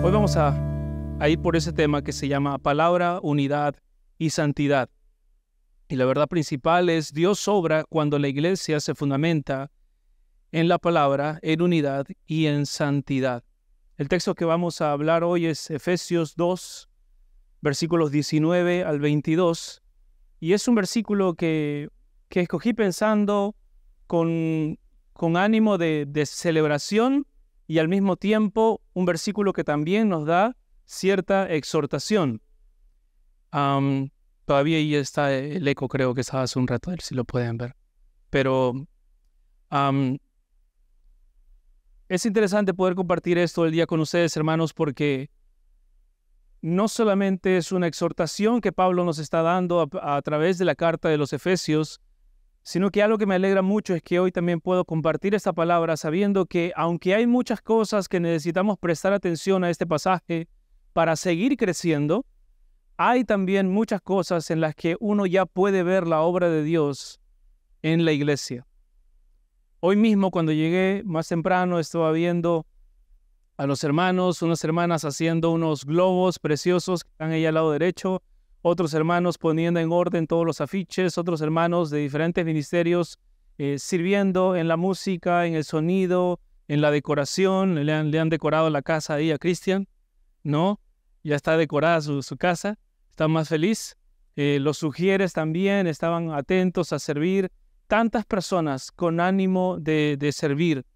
Hoy vamos a ir por ese tema que se llama palabra, unidad y santidad. Y la verdad principal es Dios obra cuando la iglesia se fundamenta en la palabra, en unidad y en santidad. El texto que vamos a hablar hoy es Efesios 2, versículos 19 al 22. Y es un versículo que escogí pensando con ánimo de celebración y al mismo tiempo un versículo que también nos da cierta exhortación. Todavía ahí está el eco, creo que estaba hace un rato, a ver si lo pueden ver. Pero es interesante poder compartir esto el día con ustedes, hermanos, porque no solamente es una exhortación que Pablo nos está dando a través de la carta de los Efesios, sino que algo que me alegra mucho es que hoy también puedo compartir esta palabra sabiendo que aunque hay muchas cosas que necesitamos prestar atención a este pasaje para seguir creciendo, hay también muchas cosas en las que uno ya puede ver la obra de Dios en la iglesia. Hoy mismo cuando llegué más temprano estaba viendo a los hermanos, unas hermanas haciendo unos globos preciosos que están ahí al lado derecho, otros hermanos poniendo en orden todos los afiches, otros hermanos de diferentes ministerios sirviendo en la música, en el sonido, en la decoración. Le han decorado la casa ahí a Cristian, ¿no? Ya está decorada su casa, está más feliz. Los sugieres también estaban atentos a servir. Tantas personas con ánimo de servir.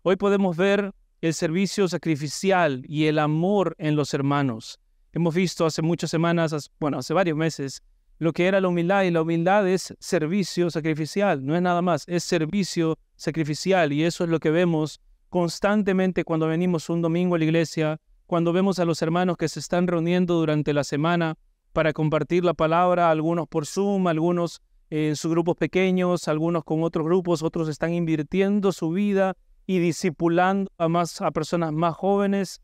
Hoy podemos ver el servicio sacrificial y el amor en los hermanos. Hemos visto hace muchas semanas, hace varios meses, lo que era la humildad, y la humildad es servicio sacrificial, no es nada más, es servicio sacrificial, y eso es lo que vemos constantemente cuando venimos un domingo a la iglesia, cuando vemos a los hermanos que se están reuniendo durante la semana para compartir la palabra, algunos por Zoom, algunos en sus grupos pequeños, algunos con otros grupos, otros están invirtiendo su vida y discipulando a personas más jóvenes.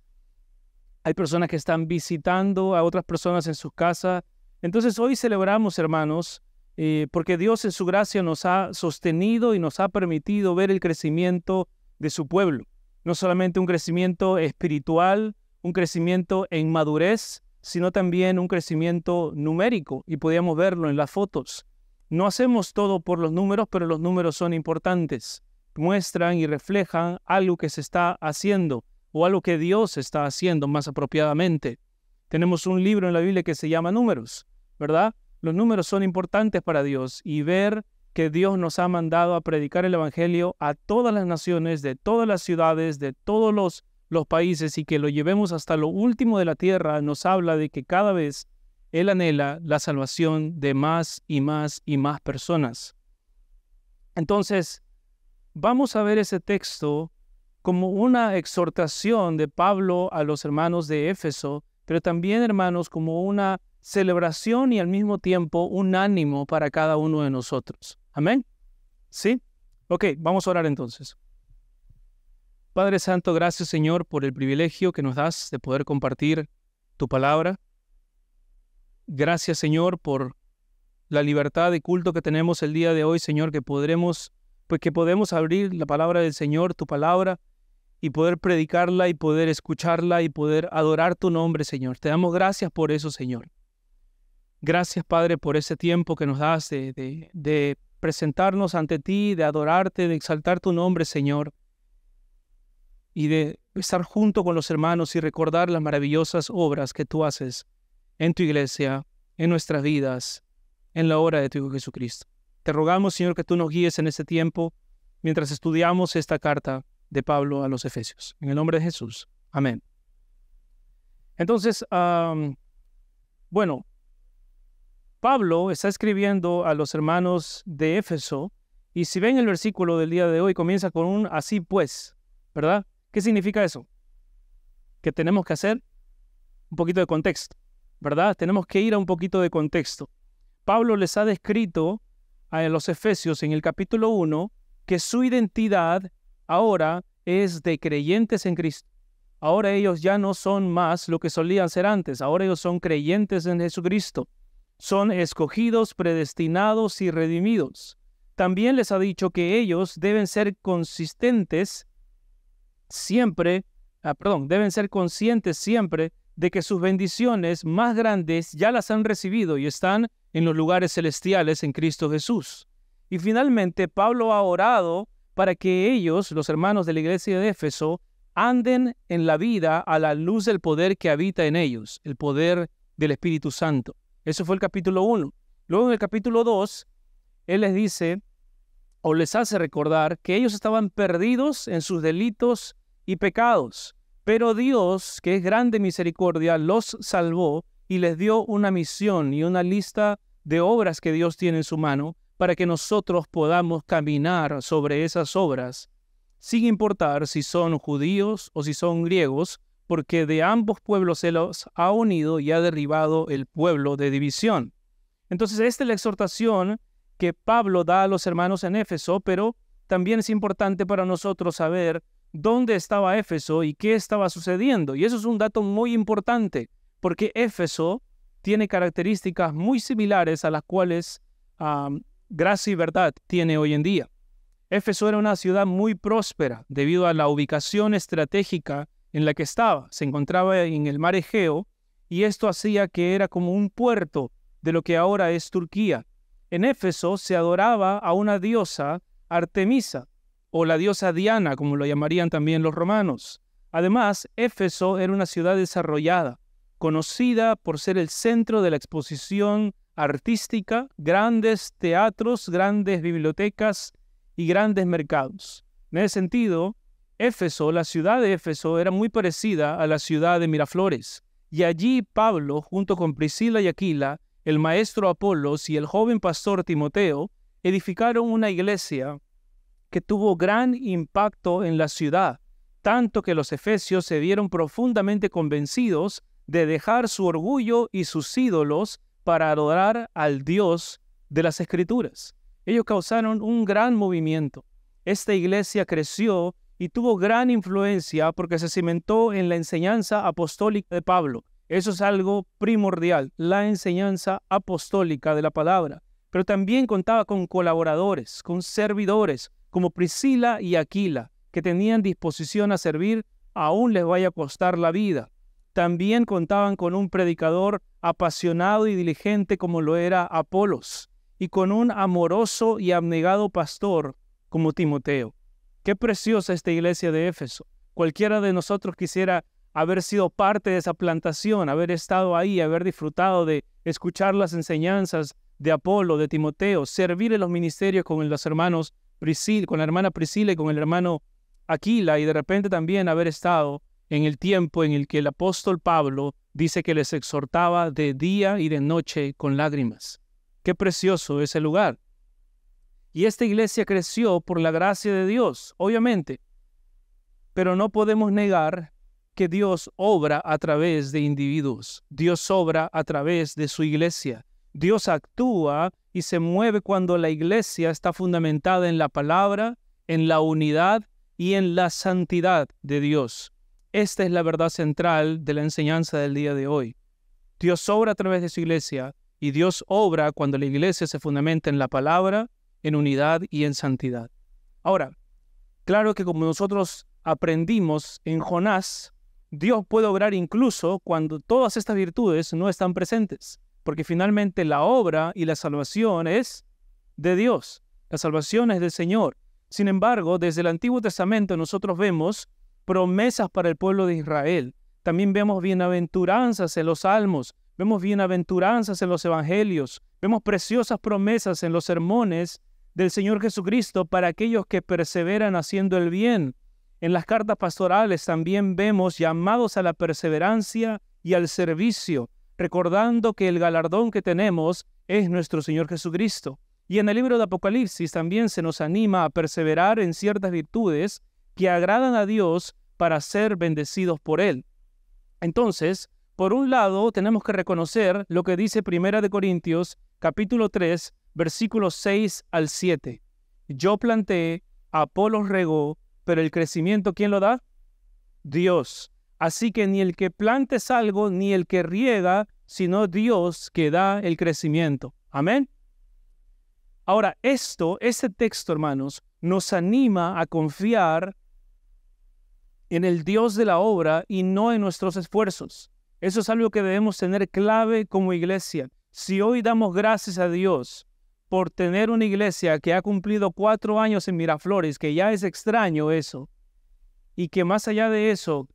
Hay personas que están visitando a otras personas en sus casas. Entonces hoy celebramos, hermanos, porque Dios en su gracia nos ha sostenido y nos ha permitido ver el crecimiento de su pueblo. No solamente un crecimiento espiritual, un crecimiento en madurez, sino también un crecimiento numérico. Y podíamos verlo en las fotos. No hacemos todo por los números, pero los números son importantes. Muestran y reflejan algo que se está haciendo o algo que Dios está haciendo más apropiadamente. Tenemos un libro en la Biblia que se llama Números, ¿verdad? Los números son importantes para Dios y ver que Dios nos ha mandado a predicar el Evangelio a todas las naciones, de todas las ciudades, de todos los países y que lo llevemos hasta lo último de la tierra nos habla de que cada vez Él anhela la salvación de más y más y más personas. Entonces, vamos a ver ese texto como una exhortación de Pablo a los hermanos de Éfeso, pero también, hermanos, como una celebración y al mismo tiempo un ánimo para cada uno de nosotros. ¿Amén? ¿Sí? Ok, vamos a orar entonces. Padre Santo, gracias, Señor, por el privilegio que nos das de poder compartir tu palabra. Gracias, Señor, por la libertad de culto que tenemos el día de hoy, Señor, que podemos abrir la palabra del Señor, tu palabra, y poder predicarla y poder escucharla y poder adorar tu nombre, Señor. Te damos gracias por eso, Señor. Gracias, Padre, por ese tiempo que nos das de presentarnos ante ti, de adorarte, de exaltar tu nombre, Señor, y de estar junto con los hermanos y recordar las maravillosas obras que tú haces en tu iglesia, en nuestras vidas, en la obra de tu Hijo Jesucristo. Te rogamos, Señor, que tú nos guíes en este tiempo mientras estudiamos esta carta de Pablo a los Efesios. En el nombre de Jesús. Amén. Entonces, Pablo está escribiendo a los hermanos de Éfeso y si ven el versículo del día de hoy comienza con un así pues, ¿verdad? ¿Qué significa eso? Que tenemos que hacer un poquito de contexto, ¿verdad? Tenemos que ir a un poquito de contexto. Pablo les ha descrito a los Efesios en el capítulo 1 que su identidad ahora es de creyentes en Cristo. Ahora ellos ya no son más lo que solían ser antes. Ahora ellos son creyentes en Jesucristo. Son escogidos, predestinados y redimidos. También les ha dicho que ellos deben ser consistentes siempre deben ser conscientes siempre de que sus bendiciones más grandes ya las han recibido y están en los lugares celestiales en Cristo Jesús. Y finalmente, Pablo ha orado para que ellos, los hermanos de la iglesia de Éfeso, anden en la vida a la luz del poder que habita en ellos, el poder del Espíritu Santo. Eso fue el capítulo 1. Luego en el capítulo 2, él les dice o les hace recordar que ellos estaban perdidos en sus delitos y pecados, pero Dios, que es grande misericordia, los salvó y les dio una misión y una lista de obras que Dios tiene en su mano para que nosotros podamos caminar sobre esas obras, sin importar si son judíos o si son griegos, porque de ambos pueblos se los ha unido y ha derribado el pueblo de división. Entonces, esta es la exhortación que Pablo da a los hermanos en Éfeso, pero también es importante para nosotros saber dónde estaba Éfeso y qué estaba sucediendo. Y eso es un dato muy importante, porque Éfeso tiene características muy similares a las cuales Gracia y Verdad tiene hoy en día. Éfeso era una ciudad muy próspera debido a la ubicación estratégica en la que estaba. Se encontraba en el mar Egeo y esto hacía que era como un puerto de lo que ahora es Turquía. En Éfeso se adoraba a una diosa, Artemisa, o la diosa Diana, como lo llamarían también los romanos. Además, Éfeso era una ciudad desarrollada, conocida por ser el centro de la exposición artística, grandes teatros, grandes bibliotecas y grandes mercados. En ese sentido, Éfeso, la ciudad de Éfeso, era muy parecida a la ciudad de Miraflores. Y allí Pablo, junto con Priscila y Aquila, el maestro Apolos y el joven pastor Timoteo, edificaron una iglesia que tuvo gran impacto en la ciudad, tanto que los efesios se vieron profundamente convencidos de dejar su orgullo y sus ídolos para adorar al Dios de las Escrituras. Ellos causaron un gran movimiento. Esta iglesia creció y tuvo gran influencia porque se cimentó en la enseñanza apostólica de Pablo. Eso es algo primordial, la enseñanza apostólica de la palabra. Pero también contaba con colaboradores, con servidores, como Priscila y Aquila, que tenían disposición a servir, aún les vaya a costar la vida. También contaban con un predicador apasionado y diligente como lo era Apolos, y con un amoroso y abnegado pastor como Timoteo. Qué preciosa esta iglesia de Éfeso. Cualquiera de nosotros quisiera haber sido parte de esa plantación, haber estado ahí, haber disfrutado de escuchar las enseñanzas de Apolo, de Timoteo, servir en los ministerios con los hermanos Priscila, con la hermana Priscila y con el hermano Aquila, y de repente también haber estado en el tiempo en el que el apóstol Pablo dice que les exhortaba de día y de noche con lágrimas. Qué precioso ese lugar. Y esta iglesia creció por la gracia de Dios, obviamente, pero no podemos negar que Dios obra a través de individuos. Dios obra a través de su iglesia. Dios actúa y se mueve cuando la iglesia está fundamentada en la palabra, en la unidad y en la santidad de Dios. Esta es la verdad central de la enseñanza del día de hoy. Dios obra a través de su iglesia y Dios obra cuando la iglesia se fundamenta en la palabra, en unidad y en santidad. Ahora, claro que como nosotros aprendimos en Jonás, Dios puede obrar incluso cuando todas estas virtudes no están presentes, porque finalmente la obra y la salvación es de Dios. La salvación es del Señor. Sin embargo, desde el Antiguo Testamento nosotros vemos promesas para el pueblo de Israel. También vemos bienaventuranzas en los salmos, vemos bienaventuranzas en los evangelios, vemos preciosas promesas en los sermones del Señor Jesucristo para aquellos que perseveran haciendo el bien. En las cartas pastorales también vemos llamados a la perseverancia y al servicio, recordando que el galardón que tenemos es nuestro Señor Jesucristo. Y en el libro de Apocalipsis también se nos anima a perseverar en ciertas virtudes que agradan a Dios para ser bendecidos por Él. Entonces, por un lado, tenemos que reconocer lo que dice 1 Corintios, capítulo 3, versículos 6 al 7. Yo planté, Apolos regó, pero el crecimiento, ¿quién lo da? Dios. Así que ni el que plante es algo, ni el que riega, sino Dios que da el crecimiento. Amén. Ahora, este texto, hermanos, nos anima a confiar en el Dios de la obra y no en nuestros esfuerzos. Eso es algo que debemos tener clave como iglesia. Si hoy damos gracias a Dios por tener una iglesia que ha cumplido 4 años en Miraflores, que ya es extraño eso, y que más allá de eso,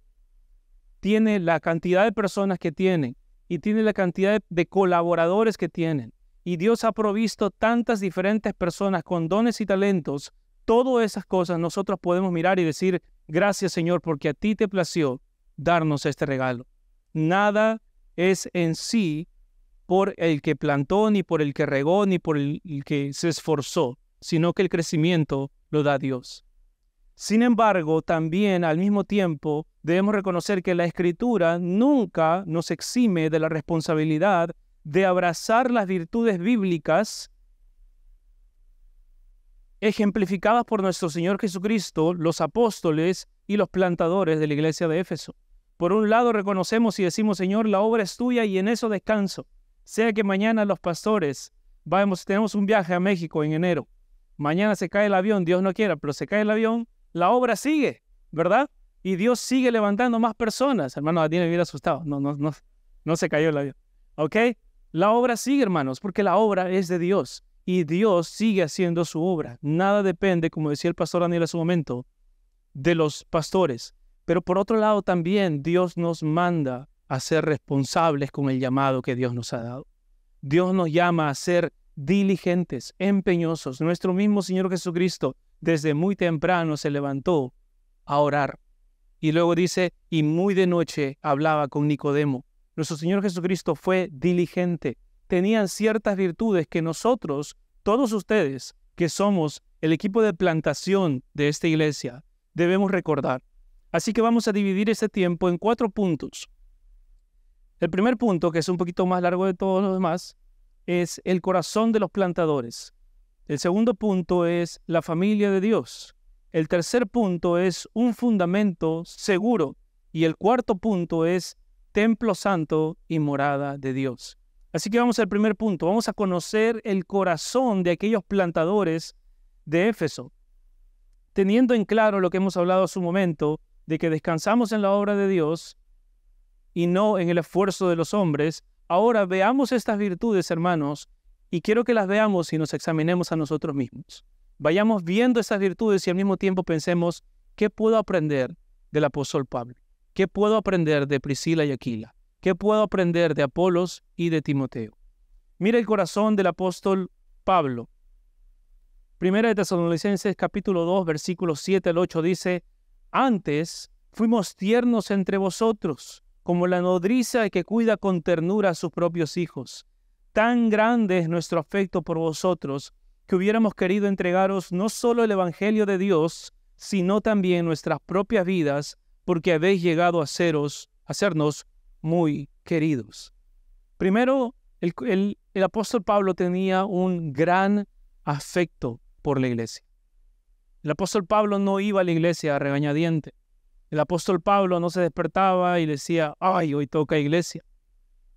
tiene la cantidad de personas que tienen y tiene la cantidad de colaboradores que tienen. Y Dios ha provisto tantas diferentes personas con dones y talentos. Todas esas cosas nosotros podemos mirar y decir, gracias Señor, porque a ti te plació darnos este regalo. Nada es en sí por el que plantó, ni por el que regó, ni por el que se esforzó, sino que el crecimiento lo da Dios. Sin embargo, también al mismo tiempo debemos reconocer que la Escritura nunca nos exime de la responsabilidad de abrazar las virtudes bíblicas ejemplificadas por nuestro Señor Jesucristo, los apóstoles y los plantadores de la iglesia de Éfeso. Por un lado reconocemos y decimos, Señor, la obra es tuya y en eso descanso. Sea que mañana los pastores, tenemos un viaje a México en enero, mañana se cae el avión, Dios no quiera, pero se cae el avión, la obra sigue, ¿verdad? Y Dios sigue levantando más personas. Hermano, tiene que ir asustado. No se cayó el avión. ¿Ok? La obra sigue, hermanos, porque la obra es de Dios. Y Dios sigue haciendo su obra. Nada depende, como decía el pastor Daniel hace un momento, de los pastores. Pero por otro lado también Dios nos manda a ser responsables con el llamado que Dios nos ha dado. Dios nos llama a ser diligentes, empeñosos. Nuestro mismo Señor Jesucristo desde muy temprano se levantó a orar. Y luego dice, y muy de noche hablaba con Nicodemo. Nuestro Señor Jesucristo fue diligente. Tenían ciertas virtudes que nosotros, todos ustedes, que somos el equipo de plantación de esta iglesia, debemos recordar. Así que vamos a dividir ese tiempo en 4 puntos. El primer punto, que es un poquito más largo de todos los demás, es el corazón de los plantadores. El segundo punto es la familia de Dios. El tercer punto es un fundamento seguro. Y el cuarto punto es templo santo y morada de Dios. Así que vamos al primer punto. Vamos a conocer el corazón de aquellos plantadores de Éfeso. Teniendo en claro lo que hemos hablado hace un momento, de que descansamos en la obra de Dios y no en el esfuerzo de los hombres, ahora veamos estas virtudes, hermanos, y quiero que las veamos y nos examinemos a nosotros mismos. Vayamos viendo esas virtudes y al mismo tiempo pensemos, ¿qué puedo aprender del apóstol Pablo? ¿Qué puedo aprender de Priscila y Aquila? ¿Qué puedo aprender de Apolos y de Timoteo? Mira el corazón del apóstol Pablo. Primera de Tesalonicenses capítulo 2, versículos 7 al 8 dice, antes fuimos tiernos entre vosotros, como la nodriza que cuida con ternura a sus propios hijos. Tan grande es nuestro afecto por vosotros, que hubiéramos querido entregaros no solo el Evangelio de Dios, sino también nuestras propias vidas, porque habéis llegado a sernos muy queridos. Primero, el apóstol Pablo tenía un gran afecto por la iglesia. El apóstol Pablo no iba a la iglesia a regañadiente. El apóstol Pablo no se despertaba y decía, ay, hoy toca iglesia.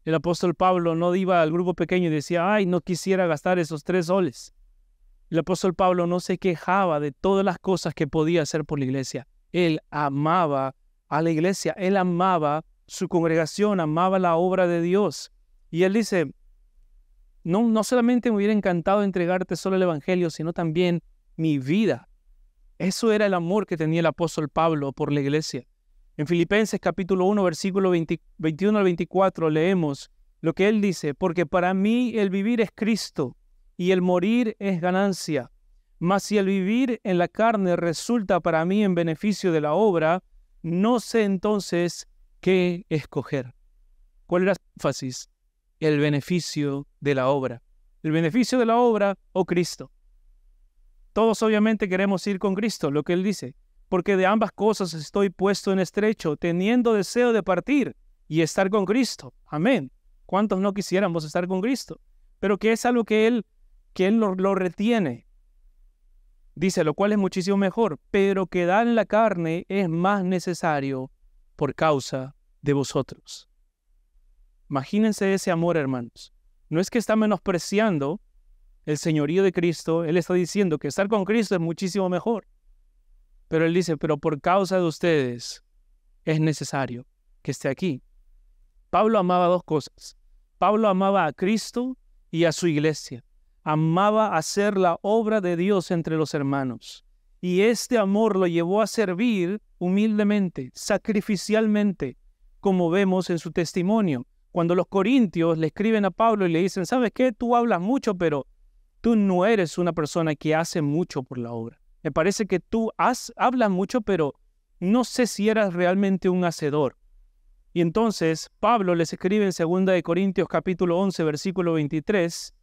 El apóstol Pablo no iba al grupo pequeño y decía, ay, no quisiera gastar esos 3 soles. El apóstol Pablo no se quejaba de todas las cosas que podía hacer por la iglesia. Él amaba a la iglesia, él amaba su congregación, amaba la obra de Dios. Y él dice, no solamente me hubiera encantado entregarte solo el Evangelio, sino también mi vida. Eso era el amor que tenía el apóstol Pablo por la iglesia. En Filipenses capítulo 1, versículo 21 al 24 leemos lo que él dice, porque para mí el vivir es Cristo y el morir es ganancia. Mas si el vivir en la carne resulta para mí en beneficio de la obra, no sé entonces qué escoger. ¿Cuál era el énfasis? El beneficio de la obra. El beneficio de la obra o Cristo. Todos obviamente queremos ir con Cristo, lo que él dice, porque de ambas cosas estoy puesto en estrecho, teniendo deseo de partir y estar con Cristo. Amén. ¿Cuántos no quisiéramos estar con Cristo? Pero que es algo que él lo retiene. Dice, lo cual es muchísimo mejor, pero quedar en la carne es más necesario por causa de vosotros. Imagínense ese amor, hermanos. No es que está menospreciando el señorío de Cristo, él está diciendo que estar con Cristo es muchísimo mejor. Pero él dice, pero por causa de ustedes, es necesario que esté aquí. Pablo amaba dos cosas. Pablo amaba a Cristo y a su iglesia. Amaba hacer la obra de Dios entre los hermanos. Y este amor lo llevó a servir humildemente, sacrificialmente, como vemos en su testimonio. Cuando los corintios le escriben a Pablo y le dicen, ¿sabes qué? Tú hablas mucho, pero tú no eres una persona que hace mucho por la obra. Me parece que tú hablas mucho, pero no sé si eras realmente un hacedor. Y entonces Pablo les escribe en 2 Corintios capítulo 11, versículo 23,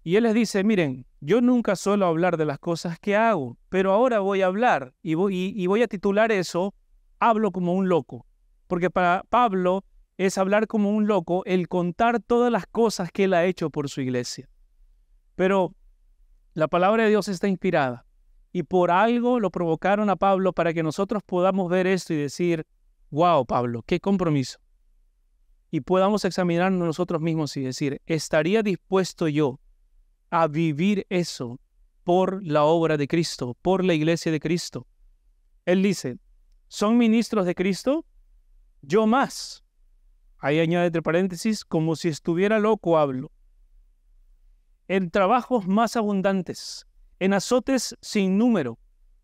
y él les dice, miren, yo nunca suelo hablar de las cosas que hago, pero ahora voy a hablar y voy a titular eso, hablo como un loco. Porque para Pablo es hablar como un loco el contar todas las cosas que él ha hecho por su iglesia. Pero la palabra de Dios está inspirada y por algo lo provocaron a Pablo para que nosotros podamos ver esto y decir, wow, Pablo, qué compromiso. Y podamos examinarnos nosotros mismos y decir, ¿estaría dispuesto yo a vivir eso por la obra de Cristo, por la iglesia de Cristo? Él dice, ¿son ministros de Cristo? Yo más. Ahí añade entre paréntesis, como si estuviera loco hablo. En trabajos más abundantes, en azotes sin número,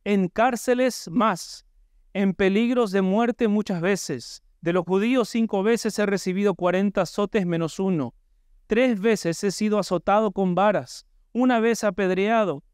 en cárceles más, en peligros de muerte muchas veces. De los judíos 5 veces he recibido 40 azotes menos 1. 3 veces he sido azotado con varas, 1 vez apedreado,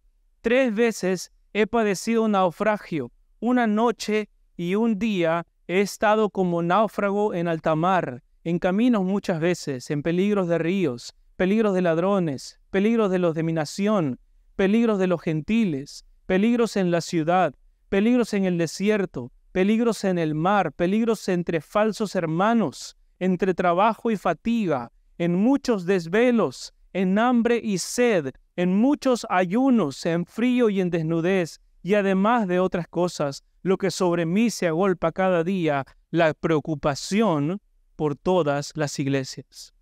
3 veces he padecido naufragio, 1 noche y 1 día he estado como náufrago en alta mar, en caminos muchas veces, en peligros de ríos, peligros de ladrones, peligros de los de mi nación, peligros de los gentiles, peligros en la ciudad, peligros en el desierto, peligros en el mar, peligros entre falsos hermanos, entre trabajo y fatiga, en muchos desvelos, en hambre y sed, en muchos ayunos, en frío y en desnudez, y además de otras cosas, lo que sobre mí se agolpa cada día, la preocupación por todas las iglesias.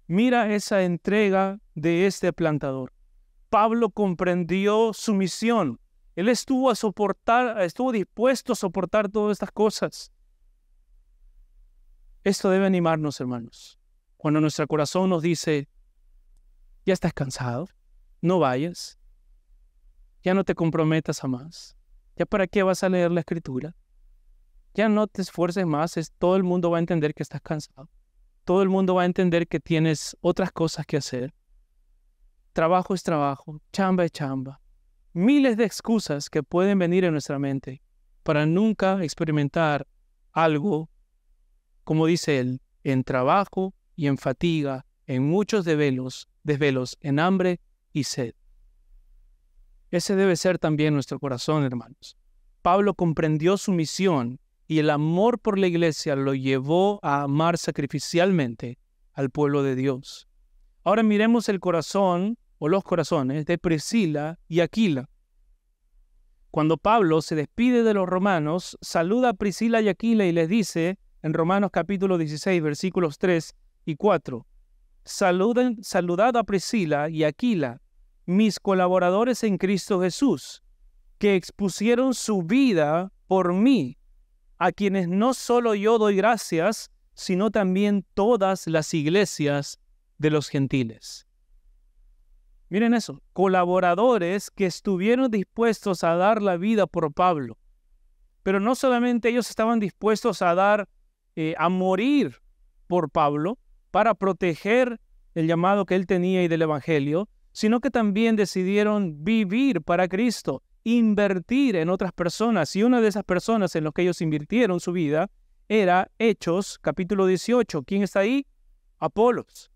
Mira esa entrega de este plantador. Pablo comprendió su misión. Él estuvo dispuesto a soportar todas estas cosas. Esto debe animarnos, hermanos. Cuando nuestro corazón nos dice, ya estás cansado, no vayas, ya no te comprometas a más, ya para qué vas a leer la Escritura, ya no te esfuerces más, todo el mundo va a entender que estás cansado, todo el mundo va a entender que tienes otras cosas que hacer, trabajo es trabajo, chamba es chamba, miles de excusas que pueden venir en nuestra mente para nunca experimentar algo, como dice él, en trabajo y en fatiga, en muchos desvelos, en hambre y sed. Ese debe ser también nuestro corazón, hermanos. Pablo comprendió su misión y el amor por la iglesia lo llevó a amar sacrificialmente al pueblo de Dios. Ahora miremos el corazón o los corazones de Priscila y Aquila. Cuando Pablo se despide de los romanos, saluda a Priscila y Aquila y les dice en Romanos capítulo 16, versículos 3 y 4, saludad a Priscila y Aquila, mis colaboradores en Cristo Jesús, que expusieron su vida por mí, a quienes no solo yo doy gracias, sino también todas las iglesias de los gentiles. Miren eso, colaboradores que estuvieron dispuestos a dar la vida por Pablo. Pero no solamente ellos estaban dispuestos a morir por Pablo para proteger el llamado que él tenía y del evangelio, sino que también decidieron vivir para Cristo, invertir en otras personas. Y una de esas personas en las que ellos invirtieron su vida era Hechos, capítulo 18. ¿Quién está ahí? Apolos.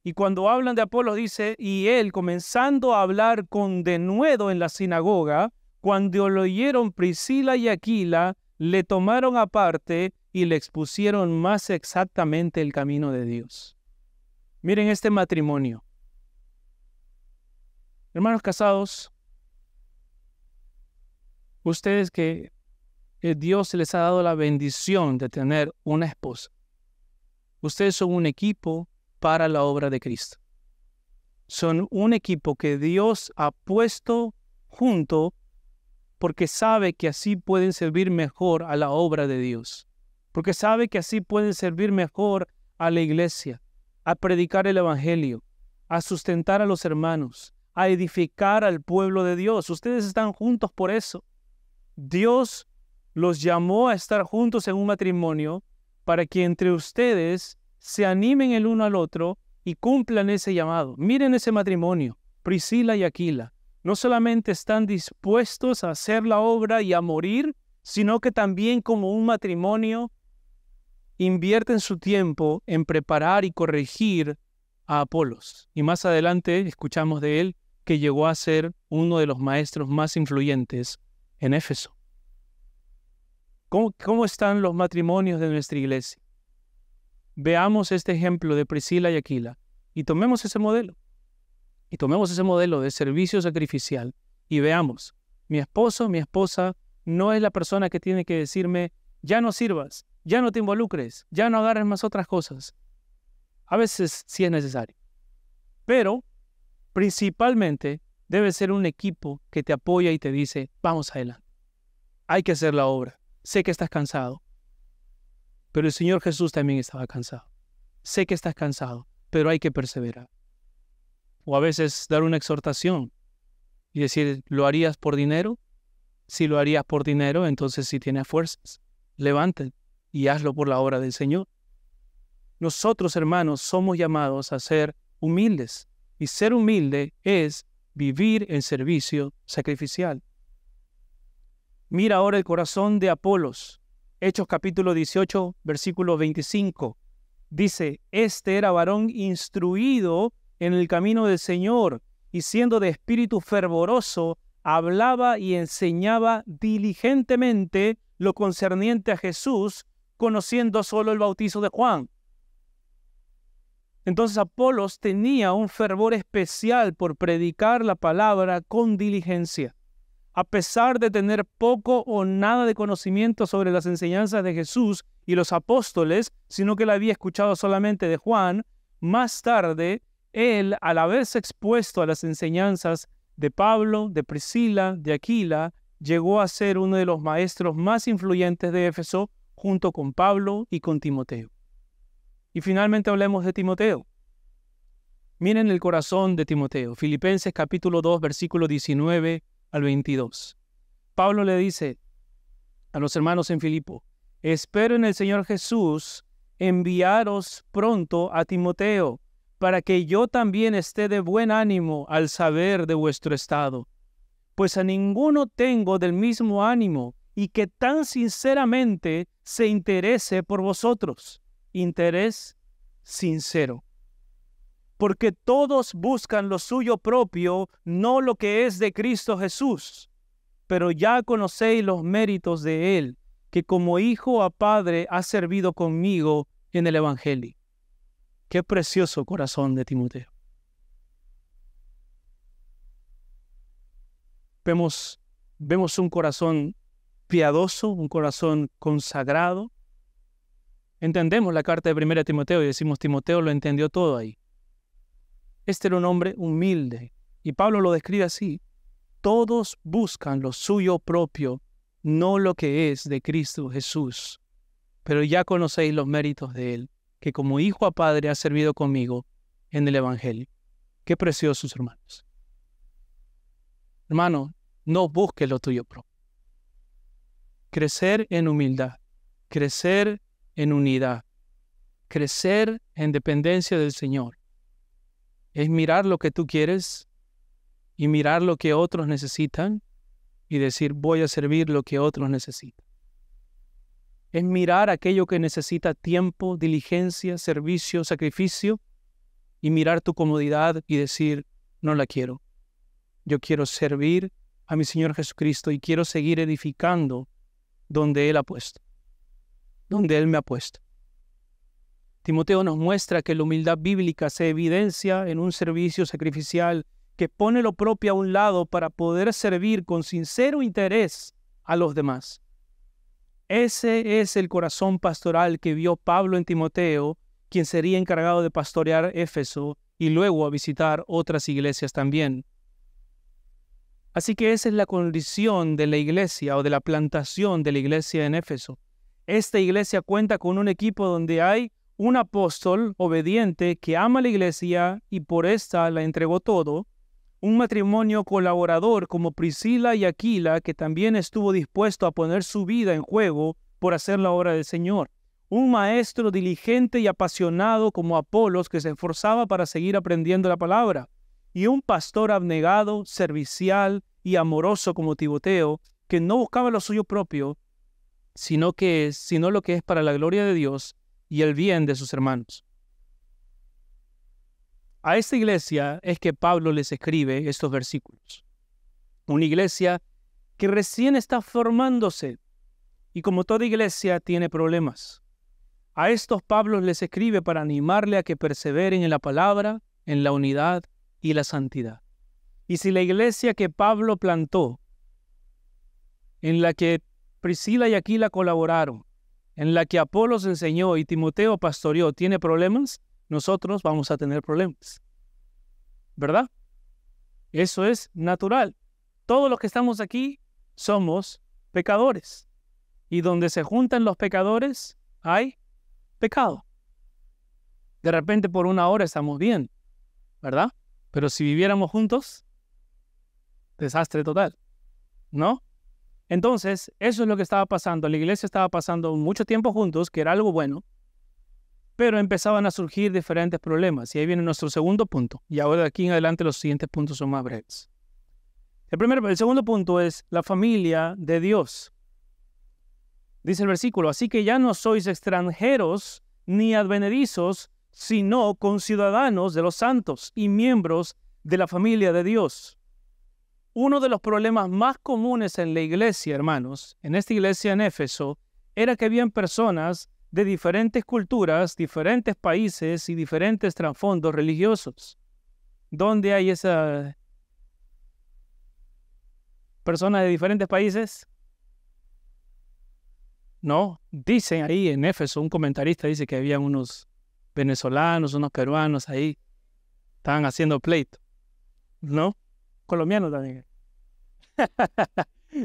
Y cuando hablan de Apolos dice, y él comenzando a hablar con denuedo en la sinagoga, cuando lo oyeron Priscila y Aquila, le tomaron aparte y le expusieron más exactamente el camino de Dios. Miren este matrimonio. Hermanos casados, ustedes que Dios les ha dado la bendición de tener una esposa, ustedes son un equipo para la obra de Cristo. Son un equipo que Dios ha puesto junto porque sabe que así pueden servir mejor a la obra de Dios, porque sabe que así pueden servir mejor a la iglesia, a predicar el evangelio, a sustentar a los hermanos, a edificar al pueblo de Dios. Ustedes están juntos por eso. Dios los llamó a estar juntos en un matrimonio para que entre ustedes se animen el uno al otro y cumplan ese llamado. Miren ese matrimonio, Priscila y Aquila. No solamente están dispuestos a hacer la obra y a morir, sino que también como un matrimonio invierten su tiempo en preparar y corregir a Apolos. Y más adelante escuchamos de él que llegó a ser uno de los maestros más influyentes en Éfeso. ¿Cómo están los matrimonios de nuestra iglesia? Veamos este ejemplo de Priscila y Aquila y tomemos ese modelo. Y tomemos ese modelo de servicio sacrificial y veamos, mi esposo, mi esposa no es la persona que tiene que decirme, ya no sirvas, ya no te involucres, ya no agarres más otras cosas. A veces sí es necesario. Pero principalmente debe ser un equipo que te apoya y te dice, vamos adelante. Hay que hacer la obra. Sé que estás cansado, pero el Señor Jesús también estaba cansado. Sé que estás cansado, pero hay que perseverar. O a veces dar una exhortación y decir, ¿lo harías por dinero? Si lo harías por dinero, entonces si tienes fuerzas, levántate y hazlo por la obra del Señor. Nosotros, hermanos, somos llamados a ser humildes. Y ser humilde es vivir en servicio sacrificial. Mira ahora el corazón de Apolos. Hechos capítulo 18, versículo 25. Dice, este era varón instruido en el camino del Señor, y siendo de espíritu fervoroso, hablaba y enseñaba diligentemente lo concerniente a Jesús, conociendo solo el bautizo de Juan. Entonces Apolos tenía un fervor especial por predicar la palabra con diligencia. A pesar de tener poco o nada de conocimiento sobre las enseñanzas de Jesús y los apóstoles, sino que la había escuchado solamente de Juan, más tarde él, al haberse expuesto a las enseñanzas de Pablo, de Priscila, de Aquila, llegó a ser uno de los maestros más influyentes de Éfeso, junto con Pablo y con Timoteo. Y finalmente hablemos de Timoteo. Miren el corazón de Timoteo. Filipenses capítulo 2, versículo 19 al 22. Pablo le dice a los hermanos en Filipo, espero en el Señor Jesús enviaros pronto a Timoteo, para que yo también esté de buen ánimo al saber de vuestro estado. Pues a ninguno tengo del mismo ánimo y que tan sinceramente se interese por vosotros. Interés sincero. Porque todos buscan lo suyo propio, no lo que es de Cristo Jesús. Pero ya conocéis los méritos de Él, que como hijo a padre ha servido conmigo en el Evangelio. Qué precioso corazón de Timoteo. Vemos un corazón piadoso, un corazón consagrado. Entendemos la carta de 1 Timoteo y decimos, Timoteo lo entendió todo ahí. Este era un hombre humilde y Pablo lo describe así. Todos buscan lo suyo propio, no lo que es de Cristo Jesús. Pero ya conocéis los méritos de Él, que como hijo a padre ha servido conmigo en el Evangelio. Qué preciosos, hermanos. Hermano, no busques lo tuyo propio. Crecer en humildad, crecer en unidad, crecer en dependencia del Señor. Es mirar lo que tú quieres y mirar lo que otros necesitan y decir, voy a servir lo que otros necesitan. Es mirar aquello que necesita tiempo, diligencia, servicio, sacrificio y mirar tu comodidad y decir, no la quiero. Yo quiero servir a mi Señor Jesucristo y quiero seguir edificando donde Él ha puesto, donde Él me ha puesto. Timoteo nos muestra que la humildad bíblica se evidencia en un servicio sacrificial que pone lo propio a un lado para poder servir con sincero interés a los demás. Ese es el corazón pastoral que vio Pablo en Timoteo, quien sería encargado de pastorear Éfeso y luego a visitar otras iglesias también. Así que esa es la condición de la iglesia o de la plantación de la iglesia en Éfeso. Esta iglesia cuenta con un equipo donde hay un apóstol obediente que ama a la iglesia y por esta la entregó todo, un matrimonio colaborador como Priscila y Aquila que también estuvo dispuesto a poner su vida en juego por hacer la obra del Señor, un maestro diligente y apasionado como Apolos que se esforzaba para seguir aprendiendo la palabra, y un pastor abnegado, servicial y amoroso como Timoteo, que no buscaba lo suyo propio, sino lo que es para la gloria de Dios y el bien de sus hermanos. A esta iglesia es que Pablo les escribe estos versículos. Una iglesia que recién está formándose y como toda iglesia tiene problemas. A estos Pablo les escribe para animarle a que perseveren en la palabra, en la unidad y la santidad. Y si la iglesia que Pablo plantó, en la que Priscila y Aquila colaboraron, en la que Apolos enseñó y Timoteo pastoreó, tiene problemas, nosotros vamos a tener problemas. ¿Verdad? Eso es natural. Todos los que estamos aquí somos pecadores. Y donde se juntan los pecadores, hay pecado. De repente por una hora estamos bien, ¿verdad? Pero si viviéramos juntos, desastre total, ¿no? Entonces, eso es lo que estaba pasando. La iglesia estaba pasando mucho tiempo juntos, que era algo bueno, pero empezaban a surgir diferentes problemas. Y ahí viene nuestro segundo punto. Y ahora de aquí en adelante los siguientes puntos son más breves. El segundo punto es la familia de Dios. Dice el versículo, así que ya no sois extranjeros ni advenedizos, sino conciudadanos de los santos y miembros de la familia de Dios. Uno de los problemas más comunes en la iglesia, hermanos, en esta iglesia en Éfeso, era que habían personas de diferentes culturas, diferentes países y diferentes trasfondos religiosos. ¿Dónde hay esas personas de diferentes países? No, dicen ahí en Éfeso, un comentarista dice que había unos venezolanos, unos peruanos ahí, estaban haciendo pleito, ¿no? Colombianos también.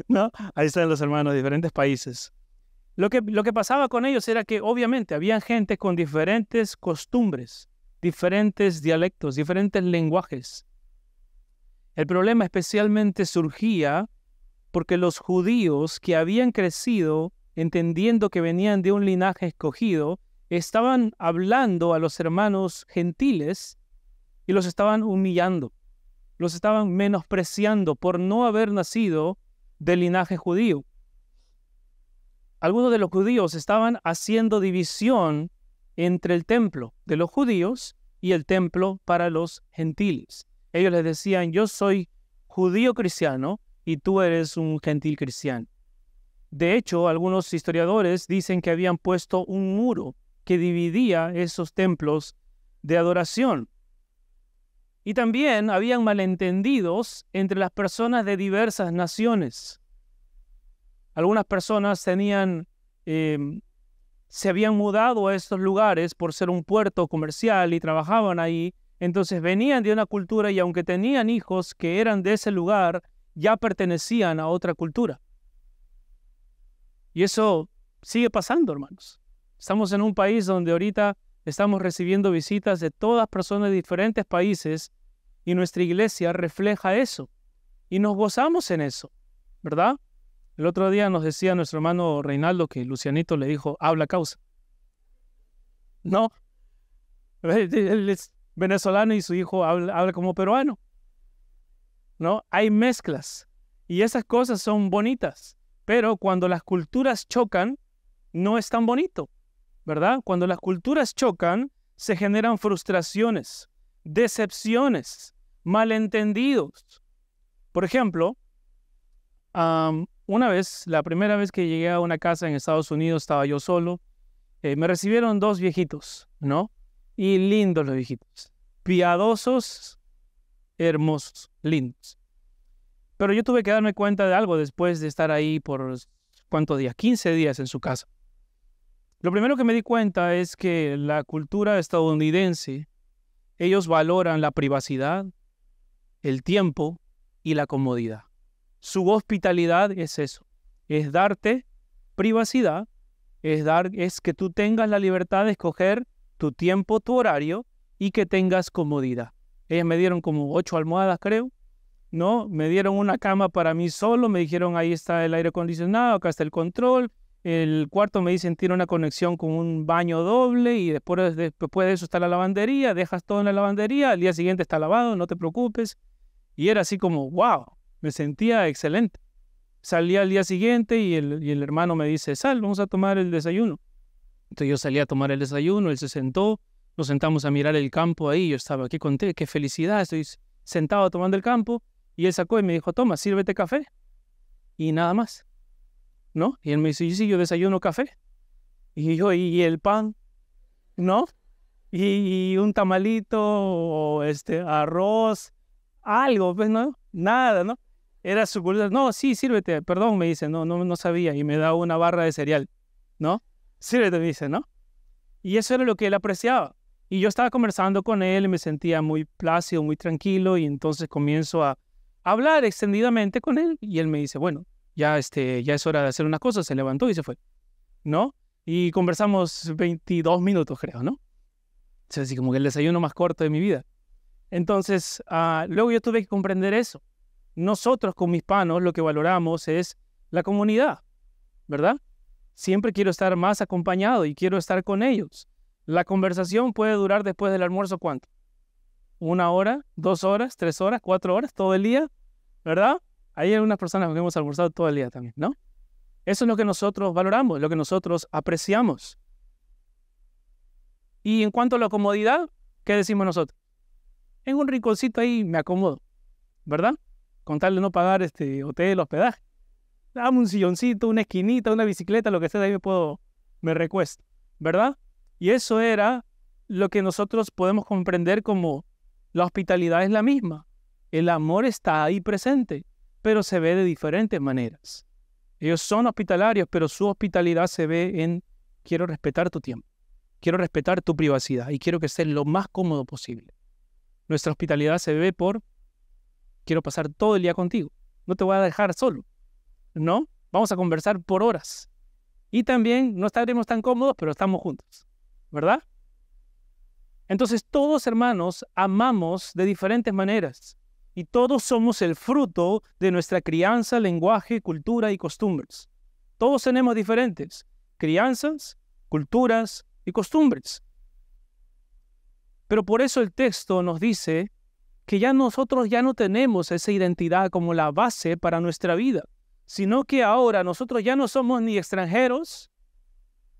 ¿No? Ahí están los hermanos de diferentes países. Lo que pasaba con ellos era que obviamente había gente con diferentes costumbres, diferentes dialectos, diferentes lenguajes. El problema especialmente surgía porque los judíos que habían crecido entendiendo que venían de un linaje escogido, estaban hablando a los hermanos gentiles y los estaban humillando, los estaban menospreciando por no haber nacido del linaje judío. Algunos de los judíos estaban haciendo división entre el templo de los judíos y el templo para los gentiles. Ellos les decían, yo soy judío cristiano y tú eres un gentil cristiano. De hecho, algunos historiadores dicen que habían puesto un muro que dividía esos templos de adoración. Y también habían malentendidos entre las personas de diversas naciones. Algunas personas se habían mudado a estos lugares por ser un puerto comercial y trabajaban ahí. Entonces venían de una cultura y aunque tenían hijos que eran de ese lugar, ya pertenecían a otra cultura. Y eso sigue pasando, hermanos. Estamos en un país donde ahorita estamos recibiendo visitas de todas personas de diferentes países y nuestra iglesia refleja eso. Y nos gozamos en eso, ¿verdad? El otro día nos decía nuestro hermano Reinaldo que Lucianito le dijo, habla causa. No, él es venezolano y su hijo habla como peruano. ¿No? Hay mezclas y esas cosas son bonitas, pero cuando las culturas chocan, no es tan bonito, ¿verdad? Cuando las culturas chocan, se generan frustraciones, decepciones, malentendidos. Por ejemplo, una vez, la primera vez que llegué a una casa en Estados Unidos, estaba yo solo, me recibieron dos viejitos, ¿no? Y lindos los viejitos, piadosos, hermosos, lindos. Pero yo tuve que darme cuenta de algo después de estar ahí por, ¿cuántos días? 15 días en su casa. Lo primero que me di cuenta es que la cultura estadounidense, ellos valoran la privacidad, el tiempo y la comodidad. Su hospitalidad es eso, es darte privacidad, es que tú tengas la libertad de escoger tu tiempo, tu horario y que tengas comodidad. Ellas me dieron como 8 almohadas, creo, ¿no? Me dieron una cama para mí solo, me dijeron ahí está el aire acondicionado, acá está el control. El cuarto me dicen tiene una conexión con un baño doble y después de eso está la lavandería, dejas todo en la lavandería, al día siguiente está lavado, no te preocupes. Y era así como, wow, me sentía excelente. Salí al día siguiente y el hermano me dice, sal, vamos a tomar el desayuno. Entonces yo salí a tomar el desayuno, él se sentó, nos sentamos a mirar el campo ahí, yo estaba aquí conté, qué felicidad, estoy sentado tomando el campo, y él sacó y me dijo, toma, sírvete café, y nada más, ¿no? Y él me dice, sí, yo desayuno café, y yo, y el pan, ¿no? Y un tamalito, o arroz, algo, pues, ¿no? Nada, ¿no? Era su cultura, no, sí, sírvete, perdón, me dice, no sabía, y me da una barra de cereal, ¿no? Sírvete, me dice, ¿no? Y eso era lo que él apreciaba. Y yo estaba conversando con él y me sentía muy plácido, muy tranquilo, y entonces comienzo a hablar extendidamente con él, y él me dice, bueno, ya es hora de hacer una cosa, se levantó y se fue, ¿no? Y conversamos 22 minutos, creo, ¿no? O sea, así como que el desayuno más corto de mi vida. Entonces, luego yo tuve que comprender eso. Nosotros como hispanos lo que valoramos es la comunidad, ¿verdad? Siempre quiero estar más acompañado y quiero estar con ellos. La conversación puede durar después del almuerzo, ¿cuánto? 1 hora, 2 horas, 3 horas, 4 horas, todo el día, ¿verdad? Hay algunas personas que hemos almorzado todo el día también, ¿no? Eso es lo que nosotros valoramos, lo que nosotros apreciamos. Y en cuanto a la comodidad, ¿qué decimos nosotros? En un rinconcito ahí me acomodo, ¿verdad? Con tal de no pagar hotel, hospedaje. Dame un silloncito, una esquinita, una bicicleta, lo que sea, de ahí me recuesto, ¿verdad? Y eso era lo que nosotros podemos comprender como la hospitalidad es la misma. El amor está ahí presente, pero se ve de diferentes maneras. Ellos son hospitalarios, pero su hospitalidad se ve en quiero respetar tu tiempo, quiero respetar tu privacidad y quiero que estés lo más cómodo posible. Nuestra hospitalidad se ve por quiero pasar todo el día contigo, no te voy a dejar solo, ¿no? Vamos a conversar por horas. Y también no estaremos tan cómodos, pero estamos juntos, ¿verdad? Entonces todos, hermanos, amamos de diferentes maneras y todos somos el fruto de nuestra crianza, lenguaje, cultura y costumbres. Todos tenemos diferentes crianzas, culturas y costumbres. Pero por eso el texto nos dice que nosotros ya no tenemos esa identidad como la base para nuestra vida, sino que ahora nosotros ya no somos ni extranjeros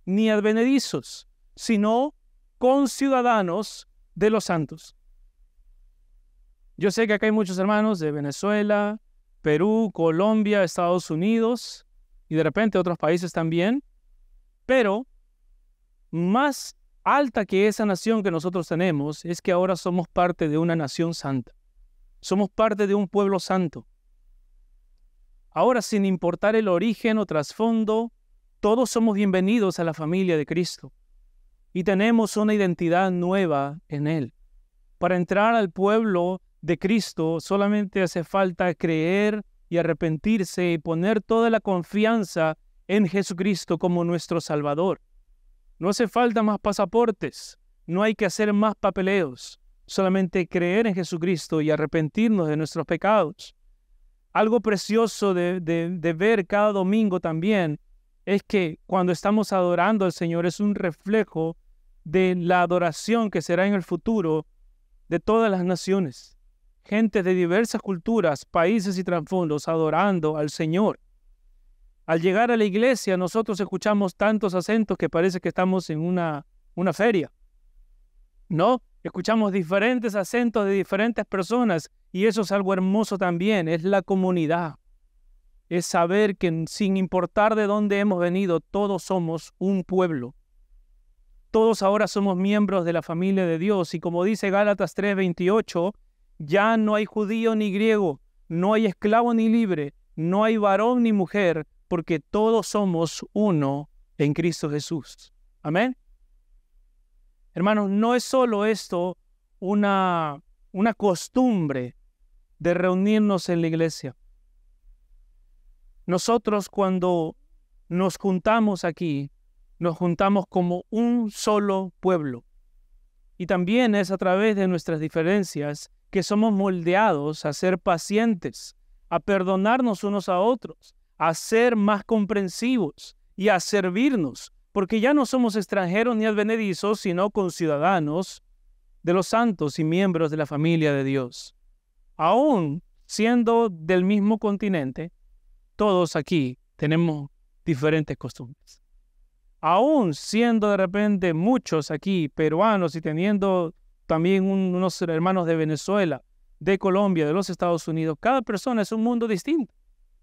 ni advenedizos, sino conciudadanos de los santos. Yo sé que acá hay muchos hermanos de Venezuela, Perú, Colombia, Estados Unidos y de repente otros países también, pero más alta que esa nación que nosotros tenemos es que ahora somos parte de una nación santa. Somos parte de un pueblo santo. Ahora, sin importar el origen o trasfondo, todos somos bienvenidos a la familia de Cristo y tenemos una identidad nueva en Él. Para entrar al pueblo de Cristo solamente hace falta creer y arrepentirse y poner toda la confianza en Jesucristo como nuestro Salvador. No hace falta más pasaportes, no hay que hacer más papeleos, solamente creer en Jesucristo y arrepentirnos de nuestros pecados. Algo precioso de ver cada domingo también es que cuando estamos adorando al Señor es un reflejo de la adoración que será en el futuro de todas las naciones. Gente de diversas culturas, países y trasfondos adorando al Señor. Al llegar a la iglesia nosotros escuchamos tantos acentos que parece que estamos en una feria, ¿no? Escuchamos diferentes acentos de diferentes personas y eso es algo hermoso también, es la comunidad. Es saber que sin importar de dónde hemos venido, todos somos un pueblo. Todos ahora somos miembros de la familia de Dios y como dice Gálatas 3:28, ya no hay judío ni griego, no hay esclavo ni libre, no hay varón ni mujer, porque todos somos uno en Cristo Jesús. Amén. Hermanos, no es solo esto una costumbre de reunirnos en la iglesia. Nosotros cuando nos juntamos aquí, nos juntamos como un solo pueblo. Y también es a través de nuestras diferencias que somos moldeados a ser pacientes, a perdonarnos unos a otros, a ser más comprensivos y a servirnos, porque ya no somos extranjeros ni advenedizos, sino conciudadanos de los santos y miembros de la familia de Dios. Aún siendo del mismo continente, todos aquí tenemos diferentes costumbres. Aún siendo de repente muchos aquí peruanos y teniendo también unos hermanos de Venezuela, de Colombia, de los Estados Unidos, cada persona es un mundo distinto.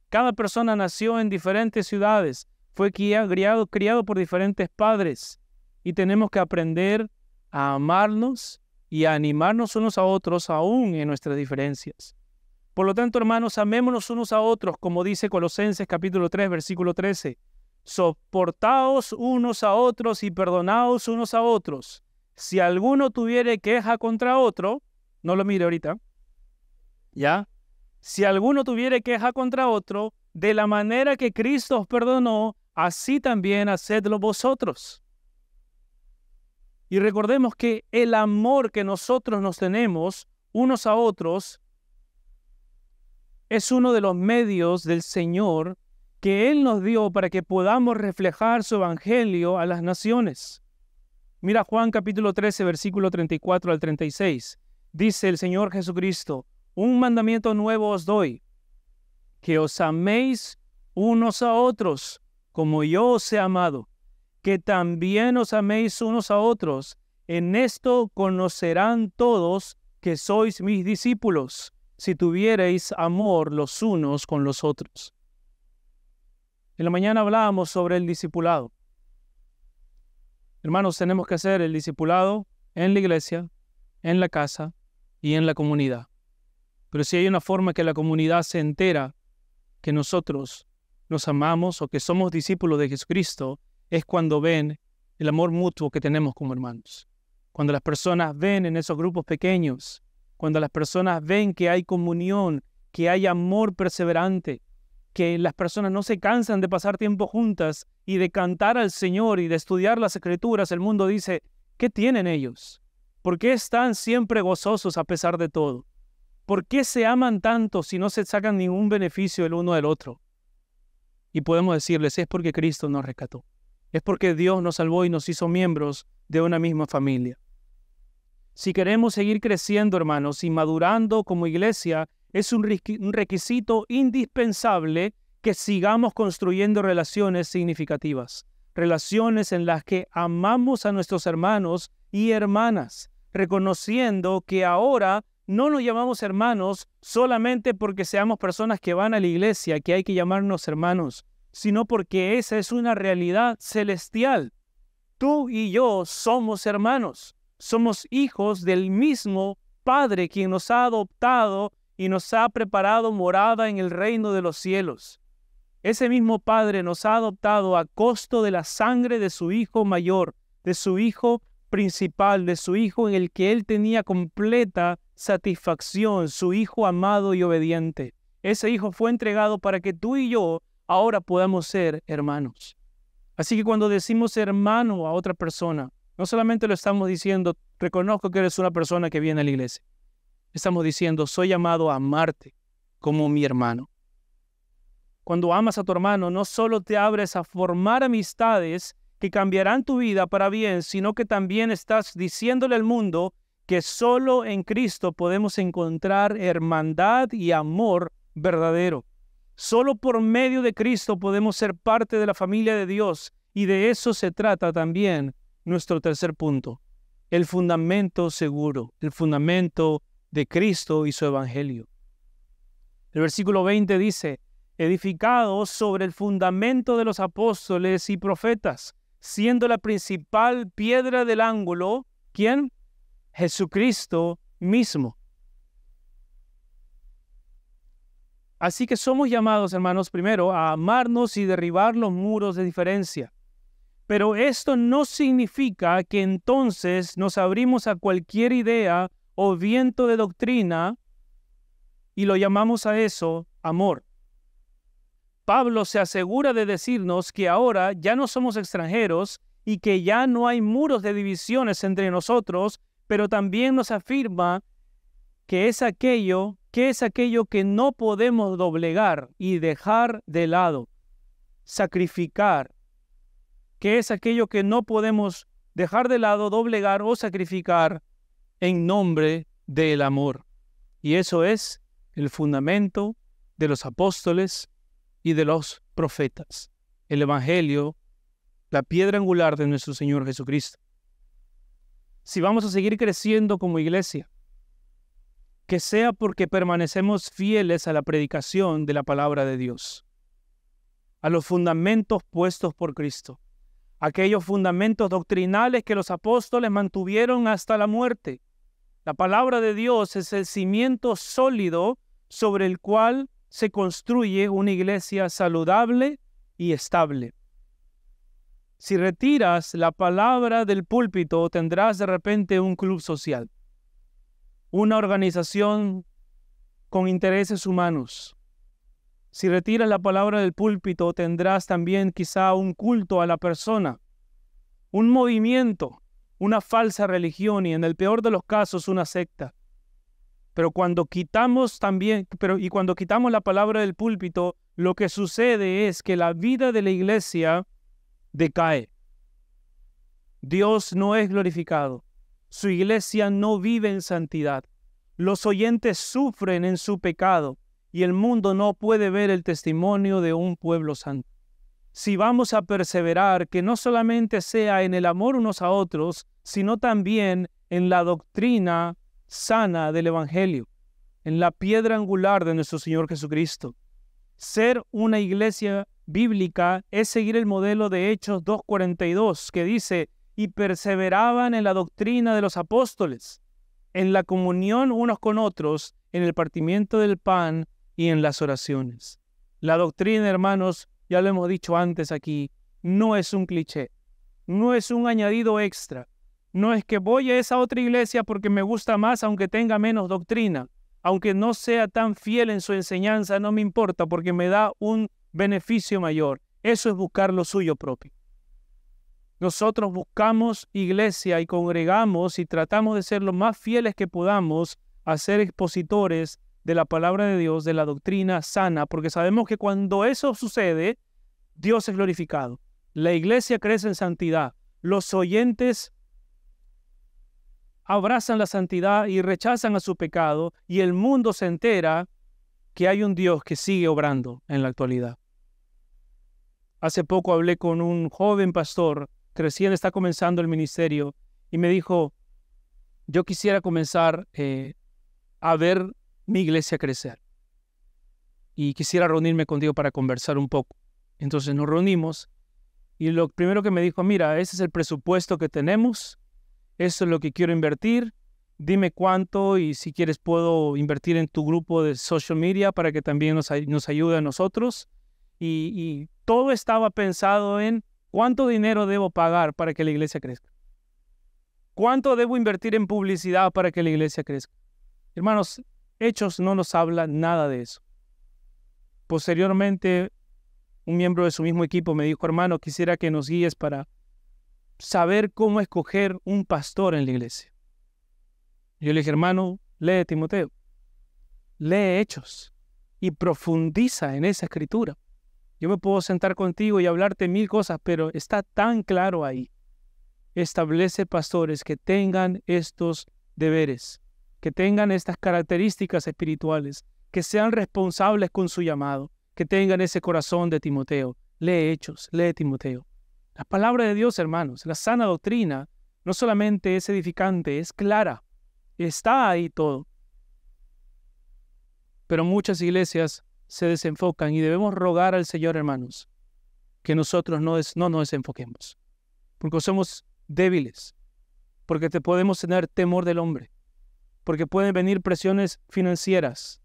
Cada persona nació en diferentes ciudades, fue criado por diferentes padres y tenemos que aprender a amarnos y a animarnos unos a otros aún en nuestras diferencias. Por lo tanto, hermanos, amémonos unos a otros, como dice Colosenses capítulo 3, versículo 13. Soportaos unos a otros y perdonaos unos a otros. Si alguno tuviere queja contra otro, no lo mire ahorita, ¿ya? Si alguno tuviere queja contra otro, de la manera que Cristo os perdonó, así también hacedlo vosotros. Y recordemos que el amor que nosotros nos tenemos unos a otros es uno de los medios del Señor que Él nos dio para que podamos reflejar su evangelio a las naciones. Mira Juan capítulo 13, versículo 34 al 36. Dice el Señor Jesucristo: un mandamiento nuevo os doy, que os améis unos a otros, como yo os he amado, que también os améis unos a otros. En esto conocerán todos que sois mis discípulos, si tuviereis amor los unos con los otros. En la mañana hablábamos sobre el discipulado. Hermanos, tenemos que hacer el discipulado en la iglesia, en la casa y en la comunidad. Pero si hay una forma que la comunidad se entera que nosotros nos amamos o que somos discípulos de Jesucristo, es cuando ven el amor mutuo que tenemos como hermanos. Cuando las personas ven en esos grupos pequeños, cuando las personas ven que hay comunión, que hay amor perseverante, que las personas no se cansan de pasar tiempo juntas y de cantar al Señor y de estudiar las Escrituras, el mundo dice: ¿qué tienen ellos? ¿Por qué están siempre gozosos a pesar de todo? ¿Por qué se aman tanto si no se sacan ningún beneficio el uno del otro? Y podemos decirles: es porque Cristo nos rescató. Es porque Dios nos salvó y nos hizo miembros de una misma familia. Si queremos seguir creciendo, hermanos, y madurando como iglesia, es un requisito indispensable que sigamos construyendo relaciones significativas, relaciones en las que amamos a nuestros hermanos y hermanas, reconociendo que ahora no nos llamamos hermanos solamente porque seamos personas que van a la iglesia, que hay que llamarnos hermanos, sino porque esa es una realidad celestial. Tú y yo somos hermanos, somos hijos del mismo Padre quien nos ha adoptado y nos ha preparado morada en el reino de los cielos. Ese mismo Padre nos ha adoptado a costo de la sangre de su Hijo mayor, de su Hijo principal, de su Hijo en el que Él tenía completa satisfacción, su Hijo amado y obediente. Ese Hijo fue entregado para que tú y yo ahora podamos ser hermanos. Así que cuando decimos hermano a otra persona, no solamente lo estamos diciendo: reconozco que eres una persona que viene a la iglesia. Estamos diciendo: soy llamado a amarte como mi hermano. Cuando amas a tu hermano, no solo te abres a formar amistades que cambiarán tu vida para bien, sino que también estás diciéndole al mundo que solo en Cristo podemos encontrar hermandad y amor verdadero. Solo por medio de Cristo podemos ser parte de la familia de Dios, y de eso se trata también nuestro tercer punto: el fundamento seguro, el fundamento de Cristo y su evangelio. El versículo 20 dice: edificados sobre el fundamento de los apóstoles y profetas, siendo la principal piedra del ángulo, ¿quién? Jesucristo mismo. Así que somos llamados, hermanos, primero a amarnos y derribar los muros de diferencia. Pero esto no significa que entonces nos abrimos a cualquier idea o viento de doctrina y lo llamamos a eso amor. Pablo se asegura de decirnos que ahora ya no somos extranjeros y que ya no hay muros de divisiones entre nosotros, pero también nos afirma que es aquello que no podemos doblegar y dejar de lado, sacrificar, que es aquello que no podemos dejar de lado, doblegar o sacrificar en nombre del amor. Y eso es el fundamento de los apóstoles y de los profetas. El Evangelio, la piedra angular de nuestro Señor Jesucristo. Si vamos a seguir creciendo como iglesia, que sea porque permanecemos fieles a la predicación de la palabra de Dios, a los fundamentos puestos por Cristo, aquellos fundamentos doctrinales que los apóstoles mantuvieron hasta la muerte. La palabra de Dios es el cimiento sólido sobre el cual se construye una iglesia saludable y estable. Si retiras la palabra del púlpito, tendrás de repente un club social, una organización con intereses humanos. Si retiras la palabra del púlpito, tendrás también quizá un culto a la persona, un movimiento, una falsa religión y en el peor de los casos una secta. Pero cuando quitamos la palabra del púlpito, lo que sucede es que la vida de la iglesia decae. Dios no es glorificado. Su iglesia no vive en santidad. Los oyentes sufren en su pecado y el mundo no puede ver el testimonio de un pueblo santo. Si vamos a perseverar, que no solamente sea en el amor unos a otros, sino también en la doctrina sana del Evangelio, en la piedra angular de nuestro Señor Jesucristo. Ser una iglesia bíblica es seguir el modelo de Hechos 2:42, que dice, y perseveraban en la doctrina de los apóstoles, en la comunión unos con otros, en el partimiento del pan y en las oraciones. La doctrina, hermanos, ya lo hemos dicho antes aquí, no es un cliché, no es un añadido extra. No es que voy a esa otra iglesia porque me gusta más aunque tenga menos doctrina, aunque no sea tan fiel en su enseñanza, no me importa porque me da un beneficio mayor. Eso es buscar lo suyo propio. Nosotros buscamos iglesia y congregamos y tratamos de ser lo más fieles que podamos a ser expositores de la palabra de Dios, de la doctrina sana, porque sabemos que cuando eso sucede, Dios es glorificado. La iglesia crece en santidad. Los oyentes abrazan la santidad y rechazan a su pecado, y el mundo se entera que hay un Dios que sigue obrando en la actualidad. Hace poco hablé con un joven pastor que recién está comenzando el ministerio y me dijo, yo quisiera comenzar a ver mi iglesia crecer y quisiera reunirme contigo para conversar un poco. Entonces nos reunimos y lo primero que me dijo, mira, ese es el presupuesto que tenemos, eso es lo que quiero invertir, dime cuánto y si quieres puedo invertir en tu grupo de social media para que también nos ayude a nosotros. Y todo estaba pensado en cuánto dinero debo pagar para que la iglesia crezca. ¿Cuánto debo invertir en publicidad para que la iglesia crezca? Hermanos, Hechos no nos habla nada de eso. Posteriormente, un miembro de su mismo equipo me dijo, hermano, quisiera que nos guíes para saber cómo escoger un pastor en la iglesia. Yo le dije, hermano, lee Timoteo, lee Hechos y profundiza en esa escritura. Yo me puedo sentar contigo y hablarte 1000 cosas, pero está tan claro ahí. Establece pastores que tengan estos deberes, que tengan estas características espirituales, que sean responsables con su llamado, que tengan ese corazón de Timoteo. Lee Hechos, lee Timoteo. La palabra de Dios, hermanos, la sana doctrina, no solamente es edificante, es clara. Está ahí todo. Pero muchas iglesias se desenfocan y debemos rogar al Señor, hermanos, que nosotros no nos desenfoquemos. Porque somos débiles, porque podemos tener temor del hombre, porque pueden venir presiones financieras,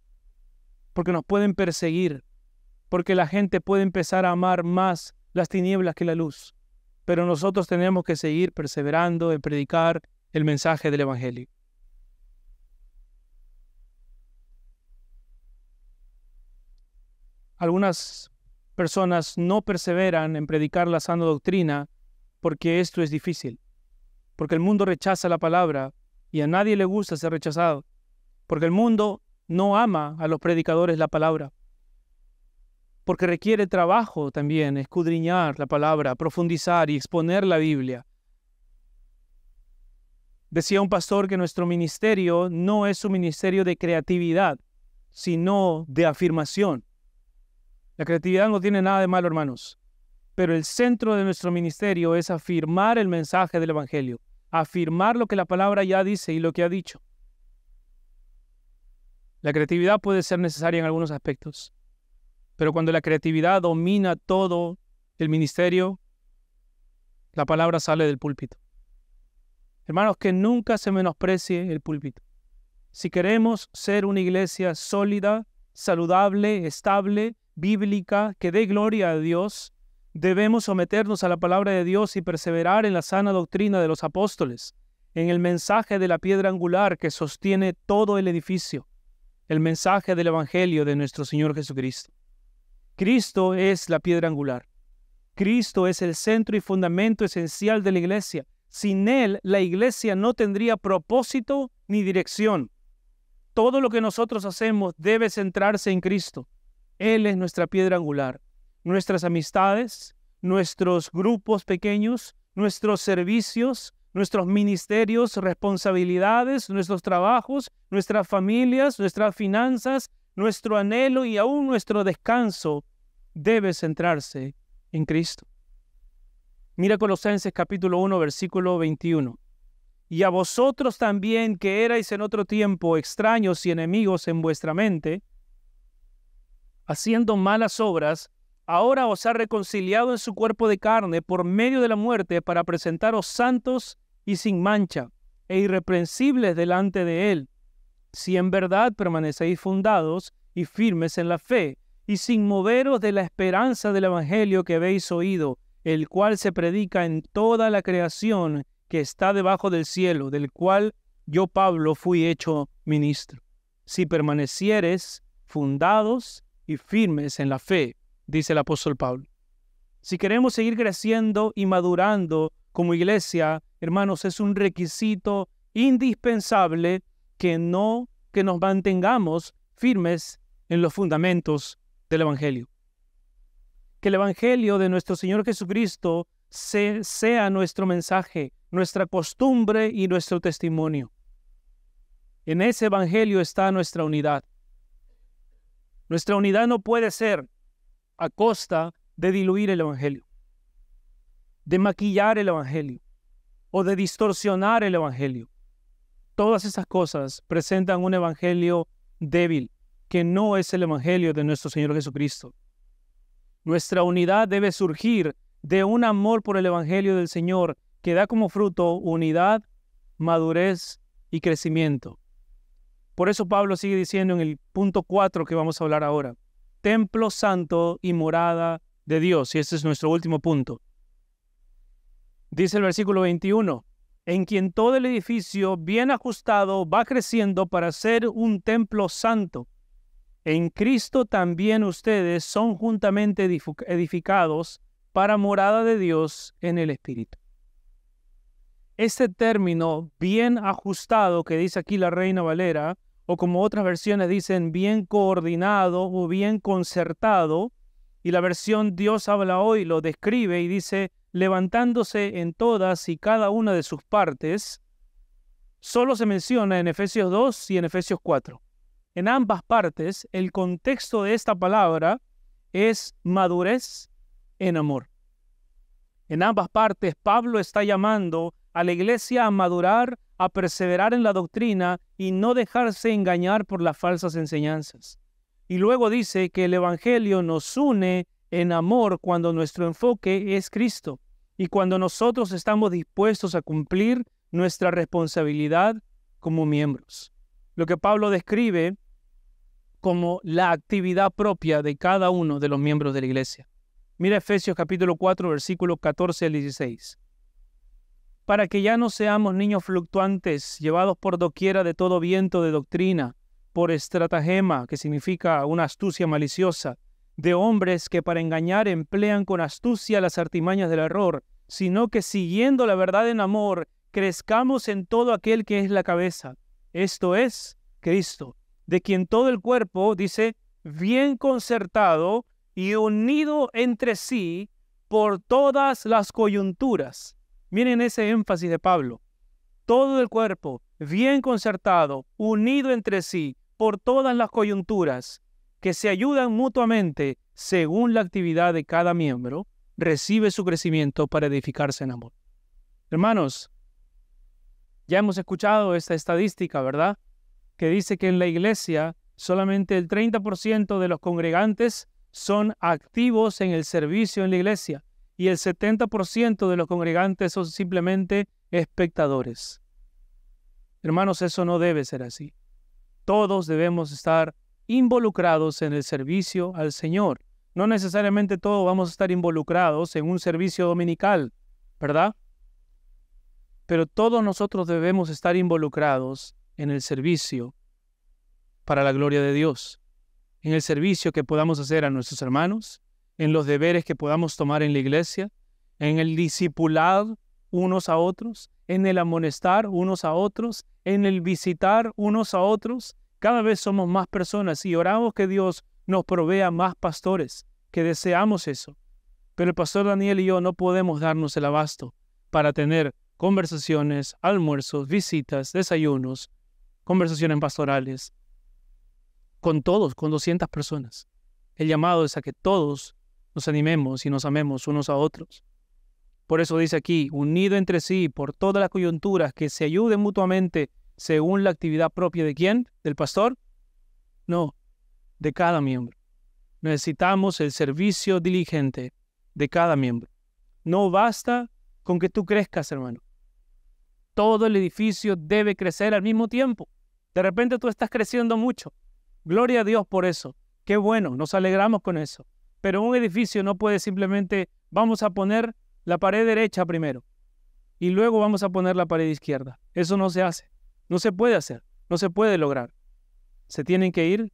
porque nos pueden perseguir, porque la gente puede empezar a amar más las tinieblas que la luz. Pero nosotros tenemos que seguir perseverando en predicar el mensaje del Evangelio. Algunas personas no perseveran en predicar la sana doctrina porque esto es difícil, porque el mundo rechaza la palabra y a nadie le gusta ser rechazado, porque el mundo no ama a los predicadores la palabra, porque requiere trabajo también escudriñar la palabra, profundizar y exponer la Biblia. Decía un pastor que nuestro ministerio no es un ministerio de creatividad, sino de afirmación. La creatividad no tiene nada de malo, hermanos, pero el centro de nuestro ministerio es afirmar el mensaje del Evangelio, afirmar lo que la palabra ya dice y lo que ha dicho. La creatividad puede ser necesaria en algunos aspectos, pero cuando la creatividad domina todo el ministerio, la palabra sale del púlpito. Hermanos, que nunca se menosprecie el púlpito. Si queremos ser una iglesia sólida, saludable, estable, bíblica, que dé gloria a Dios, debemos someternos a la palabra de Dios y perseverar en la sana doctrina de los apóstoles, en el mensaje de la piedra angular que sostiene todo el edificio, el mensaje del Evangelio de nuestro Señor Jesucristo. Cristo es la piedra angular. Cristo es el centro y fundamento esencial de la iglesia. Sin Él, la iglesia no tendría propósito ni dirección. Todo lo que nosotros hacemos debe centrarse en Cristo. Él es nuestra piedra angular. Nuestras amistades, nuestros grupos pequeños, nuestros servicios, nuestros ministerios, responsabilidades, nuestros trabajos, nuestras familias, nuestras finanzas, nuestro anhelo y aún nuestro descanso debe centrarse en Cristo. Mira Colosenses capítulo 1, versículo 21. Y a vosotros también, que erais en otro tiempo extraños y enemigos en vuestra mente, haciendo malas obras, ahora os ha reconciliado en su cuerpo de carne por medio de la muerte para presentaros santos y sin mancha e irreprensibles delante de Él, si en verdad permanecéis fundados y firmes en la fe, y sin moveros de la esperanza del Evangelio que habéis oído, el cual se predica en toda la creación que está debajo del cielo, del cual yo, Pablo, fui hecho ministro. Si permanecieres fundados y firmes en la fe, dice el apóstol Pablo. Si queremos seguir creciendo y madurando como iglesia, hermanos, es un requisito indispensable que nos mantengamos firmes en los fundamentos del Evangelio. Que el Evangelio de nuestro Señor Jesucristo sea nuestro mensaje, nuestra costumbre y nuestro testimonio. En ese Evangelio está nuestra unidad. Nuestra unidad no puede ser a costa de diluir el Evangelio, de maquillar el Evangelio o de distorsionar el Evangelio. Todas esas cosas presentan un Evangelio débil, que no es el Evangelio de nuestro Señor Jesucristo. Nuestra unidad debe surgir de un amor por el Evangelio del Señor que da como fruto unidad, madurez y crecimiento. Por eso Pablo sigue diciendo en el punto 4 que vamos a hablar ahora, templo santo y morada de Dios, y este es nuestro último punto. Dice el versículo 21, en quien todo el edificio bien ajustado va creciendo para ser un templo santo. En Cristo también ustedes son juntamente edificados para morada de Dios en el Espíritu. Este término bien ajustado que dice aquí la Reina Valera, o como otras versiones dicen bien coordinado o bien concertado, y la versión Dios habla hoy lo describe y dice levantándose en todas y cada una de sus partes, solo se menciona en Efesios 2 y en Efesios 4. En ambas partes, el contexto de esta palabra es madurez en amor. En ambas partes, Pablo está llamando a la iglesia a madurar, a perseverar en la doctrina y no dejarse engañar por las falsas enseñanzas. Y luego dice que el Evangelio nos une en amor cuando nuestro enfoque es Cristo y cuando nosotros estamos dispuestos a cumplir nuestra responsabilidad como miembros. Lo que Pablo describe como la actividad propia de cada uno de los miembros de la iglesia. Mira Efesios capítulo 4, versículos 14 al 16. Para que ya no seamos niños fluctuantes, llevados por doquiera de todo viento de doctrina, por estratagema, que significa una astucia maliciosa, de hombres que para engañar emplean con astucia las artimañas del error, sino que siguiendo la verdad en amor, crezcamos en todo aquel que es la cabeza, esto es Cristo, de quien todo el cuerpo, dice, bien concertado y unido entre sí por todas las coyunturas. Miren ese énfasis de Pablo. Todo el cuerpo, bien concertado, unido entre sí por todas las coyunturas, que se ayudan mutuamente según la actividad de cada miembro, recibe su crecimiento para edificarse en amor. Hermanos, ya hemos escuchado esta estadística, ¿verdad? Que dice que en la iglesia solamente el 30% de los congregantes son activos en el servicio en la iglesia y el 70% de los congregantes son simplemente espectadores. Hermanos, eso no debe ser así. Todos debemos estar involucrados en el servicio al Señor. No necesariamente todos vamos a estar involucrados en un servicio dominical, ¿verdad? Pero todos nosotros debemos estar involucrados en el servicio para la gloria de Dios, en el servicio que podamos hacer a nuestros hermanos, en los deberes que podamos tomar en la iglesia, en el discipular unos a otros, en el amonestar unos a otros, en el visitar unos a otros. Cada vez somos más personas y oramos que Dios nos provea más pastores, que deseamos eso. Pero el pastor Daniel y yo no podemos darnos el abasto para tener conversaciones, almuerzos, visitas, desayunos, conversaciones pastorales, con todos, con 200 personas. El llamado es a que todos nos animemos y nos amemos unos a otros. Por eso dice aquí, unido entre sí por todas las coyunturas, que se ayuden mutuamente según la actividad propia ¿de quién? ¿Del pastor? No, de cada miembro. Necesitamos el servicio diligente de cada miembro. No basta con que tú crezcas, hermano. Todo el edificio debe crecer al mismo tiempo. De repente tú estás creciendo mucho. Gloria a Dios por eso. Qué bueno, nos alegramos con eso. Pero un edificio no puede simplemente, vamos a poner la pared derecha primero y luego vamos a poner la pared izquierda. Eso no se hace. No se puede hacer. No se puede lograr. Se tienen que ir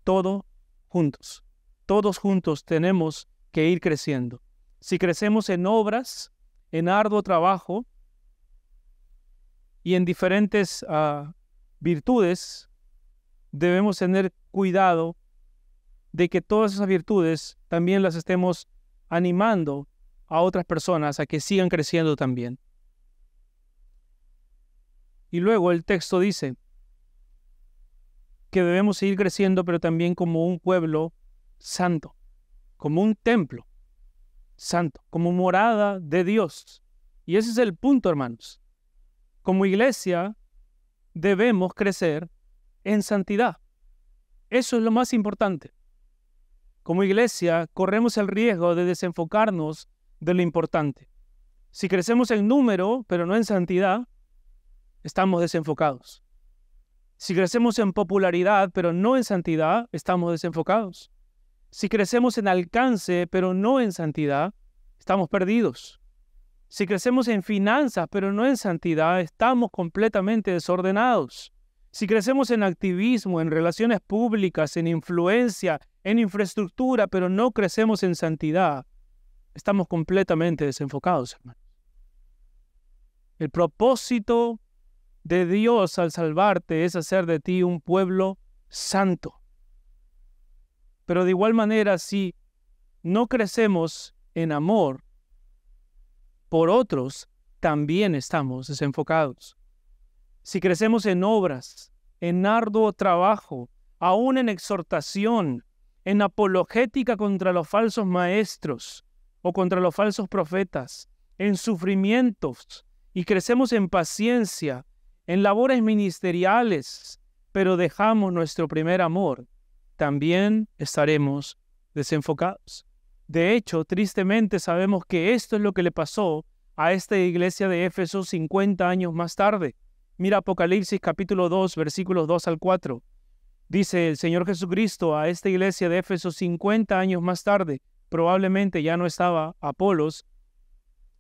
todos juntos. Todos juntos tenemos que ir creciendo. Si crecemos en obras, en arduo trabajo y en diferentes virtudes, debemos tener cuidado de que todas esas virtudes también las estemos animando a otras personas a que sigan creciendo también. Y luego el texto dice que debemos seguir creciendo, pero también como un pueblo santo, como un templo santo, como morada de Dios. Y ese es el punto, hermanos. Como iglesia debemos crecer en santidad. Eso es lo más importante. Como iglesia corremos el riesgo de desenfocarnos de lo importante. Si crecemos en número, pero no en santidad, estamos desenfocados. Si crecemos en popularidad, pero no en santidad, estamos desenfocados. Si crecemos en alcance, pero no en santidad, estamos perdidos. Si crecemos en finanzas, pero no en santidad, estamos completamente desordenados. Si crecemos en activismo, en relaciones públicas, en influencia, en infraestructura, pero no crecemos en santidad, estamos completamente desenfocados, hermanos. El propósito de Dios al salvarte es hacer de ti un pueblo santo. Pero de igual manera, si no crecemos en amor por otros, también estamos desenfocados. Si crecemos en obras, en arduo trabajo, aún en exhortación, en apologética contra los falsos maestros o contra los falsos profetas, en sufrimientos, y crecemos en paciencia, en labores ministeriales, pero dejamos nuestro primer amor, también estaremos desenfocados. De hecho, tristemente sabemos que esto es lo que le pasó a esta iglesia de Éfeso 50 años más tarde. Mira Apocalipsis capítulo 2, versículos 2 al 4. Dice el Señor Jesucristo a esta iglesia de Éfeso 50 años más tarde. Probablemente ya no estaba Apolos,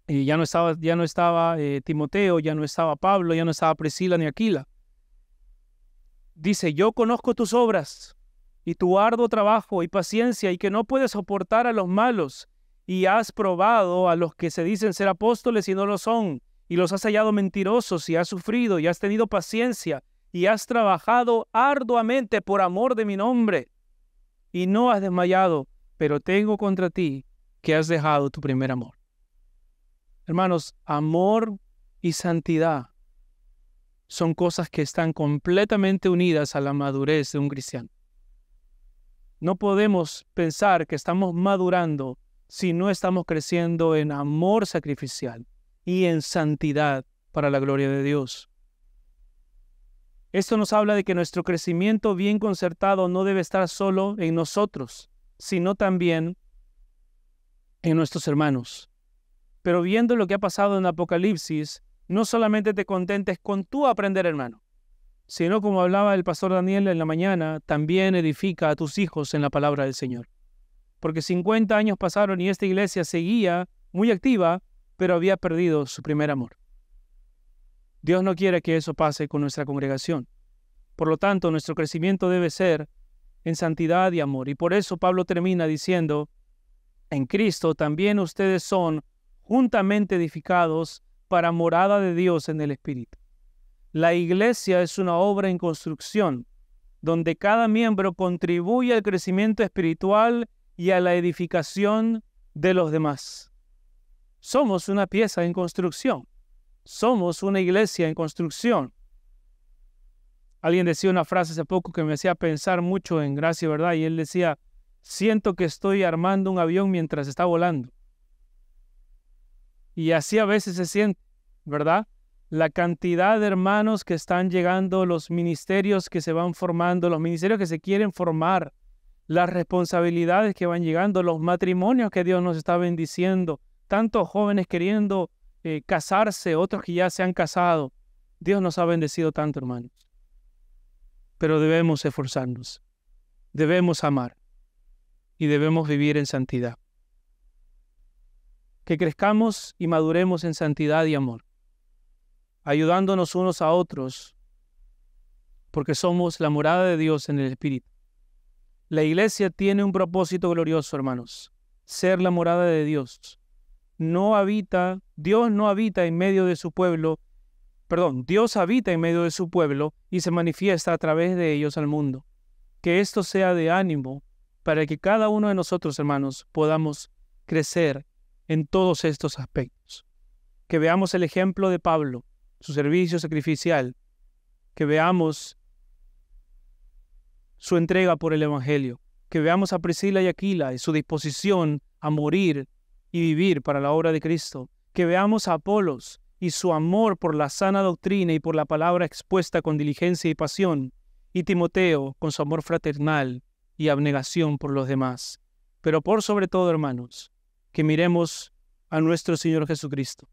ya no estaba Timoteo, ya no estaba Pablo, ya no estaba Priscila ni Aquila. Dice, yo conozco tus obras y tu arduo trabajo y paciencia, y que no puedes soportar a los malos, y has probado a los que se dicen ser apóstoles y no lo son, y los has hallado mentirosos, y has sufrido, y has tenido paciencia, y has trabajado arduamente por amor de mi nombre, y no has desmayado, pero tengo contra ti que has dejado tu primer amor. Hermanos, amor y santidad son cosas que están completamente unidas a la madurez de un cristiano. No podemos pensar que estamos madurando si no estamos creciendo en amor sacrificial y en santidad para la gloria de Dios. Esto nos habla de que nuestro crecimiento bien concertado no debe estar solo en nosotros, sino también en nuestros hermanos. Pero viendo lo que ha pasado en Apocalipsis, no solamente te contentes con tú aprender, hermano, sino, como hablaba el pastor Daniel en la mañana, también edifica a tus hijos en la palabra del Señor. Porque 50 años pasaron y esta iglesia seguía muy activa, pero había perdido su primer amor. Dios no quiere que eso pase con nuestra congregación. Por lo tanto, nuestro crecimiento debe ser en santidad y amor. Y por eso Pablo termina diciendo, en Cristo también ustedes son juntamente edificados para morada de Dios en el Espíritu. La iglesia es una obra en construcción, donde cada miembro contribuye al crecimiento espiritual y a la edificación de los demás. Somos una pieza en construcción. Somos una iglesia en construcción. Alguien decía una frase hace poco que me hacía pensar mucho en Gracia, ¿verdad? Y él decía, siento que estoy armando un avión mientras está volando. Y así a veces se siente, ¿verdad? La cantidad de hermanos que están llegando, los ministerios que se van formando, los ministerios que se quieren formar, las responsabilidades que van llegando, los matrimonios que Dios nos está bendiciendo, tantos jóvenes queriendo casarse, otros que ya se han casado. Dios nos ha bendecido tanto, hermanos. Pero debemos esforzarnos, debemos amar y debemos vivir en santidad. Que crezcamos y maduremos en santidad y amor, ayudándonos unos a otros, porque somos la morada de Dios en el Espíritu. La iglesia tiene un propósito glorioso, hermanos, ser la morada de Dios. Dios no habita en medio de su pueblo, Dios habita en medio de su pueblo y se manifiesta a través de ellos al mundo. Que esto sea de ánimo para que cada uno de nosotros, hermanos, podamos crecer en todos estos aspectos. Que veamos el ejemplo de Pablo, su servicio sacrificial, que veamos su entrega por el Evangelio, que veamos a Priscila y Aquila y su disposición a morir y vivir para la obra de Cristo, que veamos a Apolos y su amor por la sana doctrina y por la palabra expuesta con diligencia y pasión, y Timoteo con su amor fraternal y abnegación por los demás. Pero por sobre todo, hermanos, que miremos a nuestro Señor Jesucristo.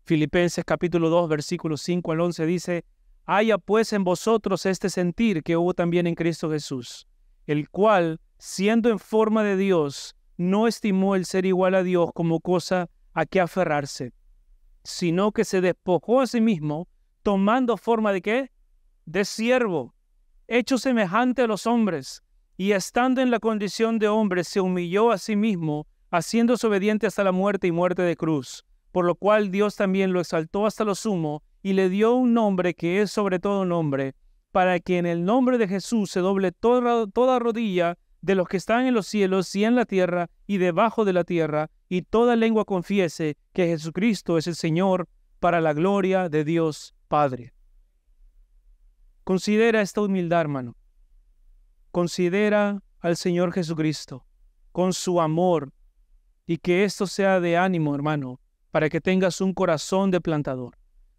Filipenses capítulo 2, versículos 5 al 11 dice, haya pues en vosotros este sentir que hubo también en Cristo Jesús, el cual, siendo en forma de Dios, no estimó el ser igual a Dios como cosa a que aferrarse, sino que se despojó a sí mismo, tomando forma ¿de qué? De siervo, hecho semejante a los hombres, y estando en la condición de hombre, se humilló a sí mismo, haciéndose obediente hasta la muerte y muerte de cruz, por lo cual Dios también lo exaltó hasta lo sumo, y le dio un nombre que es sobre todo nombre, para que en el nombre de Jesús se doble toda rodilla de los que están en los cielos y en la tierra y debajo de la tierra, y toda lengua confiese que Jesucristo es el Señor, para la gloria de Dios Padre. Considera esta humildad, hermano. Considera al Señor Jesucristo con su amor, y que esto sea de ánimo, hermano, para que tengas un corazón de plantador,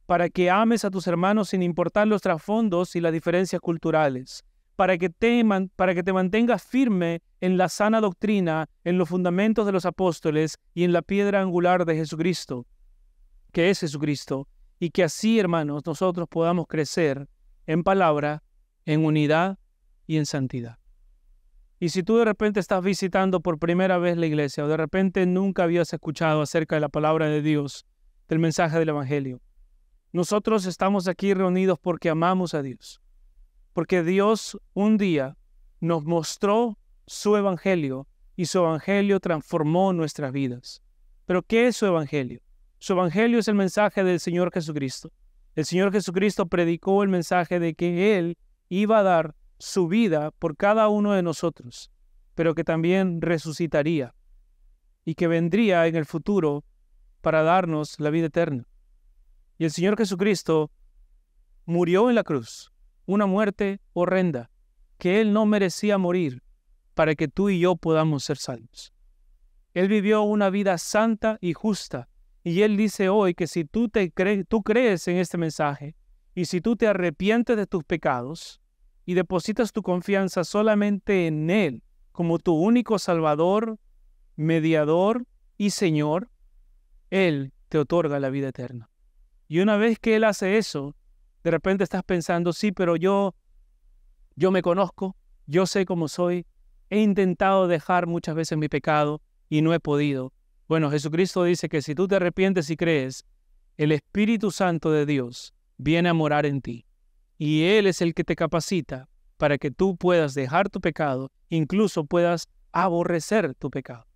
para que ames a tus hermanos sin importar los trasfondos y las diferencias culturales, para que te mantengas firme en la sana doctrina, en los fundamentos de los apóstoles y en la piedra angular de Jesucristo, que es Jesucristo, y que así, hermanos, nosotros podamos crecer en palabra, en unidad y en santidad. Y si tú de repente estás visitando por primera vez la iglesia, o de repente nunca habías escuchado acerca de la palabra de Dios, del mensaje del Evangelio, nosotros estamos aquí reunidos porque amamos a Dios. Porque Dios un día nos mostró su evangelio y su evangelio transformó nuestras vidas. ¿Pero qué es su evangelio? Su evangelio es el mensaje del Señor Jesucristo. El Señor Jesucristo predicó el mensaje de que Él iba a dar su vida por cada uno de nosotros, pero que también resucitaría y que vendría en el futuro para darnos la vida eterna. Y el Señor Jesucristo murió en la cruz, una muerte horrenda, que Él no merecía morir para que tú y yo podamos ser salvos. Él vivió una vida santa y justa, y Él dice hoy que si tú crees en este mensaje, y si tú te arrepientes de tus pecados y depositas tu confianza solamente en Él como tu único Salvador, mediador y Señor, Él te otorga la vida eterna. Y una vez que Él hace eso, de repente estás pensando, sí, pero yo me conozco, yo sé cómo soy, he intentado dejar muchas veces mi pecado y no he podido. Bueno, Jesucristo dice que si tú te arrepientes y crees, el Espíritu Santo de Dios viene a morar en ti. Y Él es el que te capacita para que tú puedas dejar tu pecado, incluso puedas aborrecer tu pecado.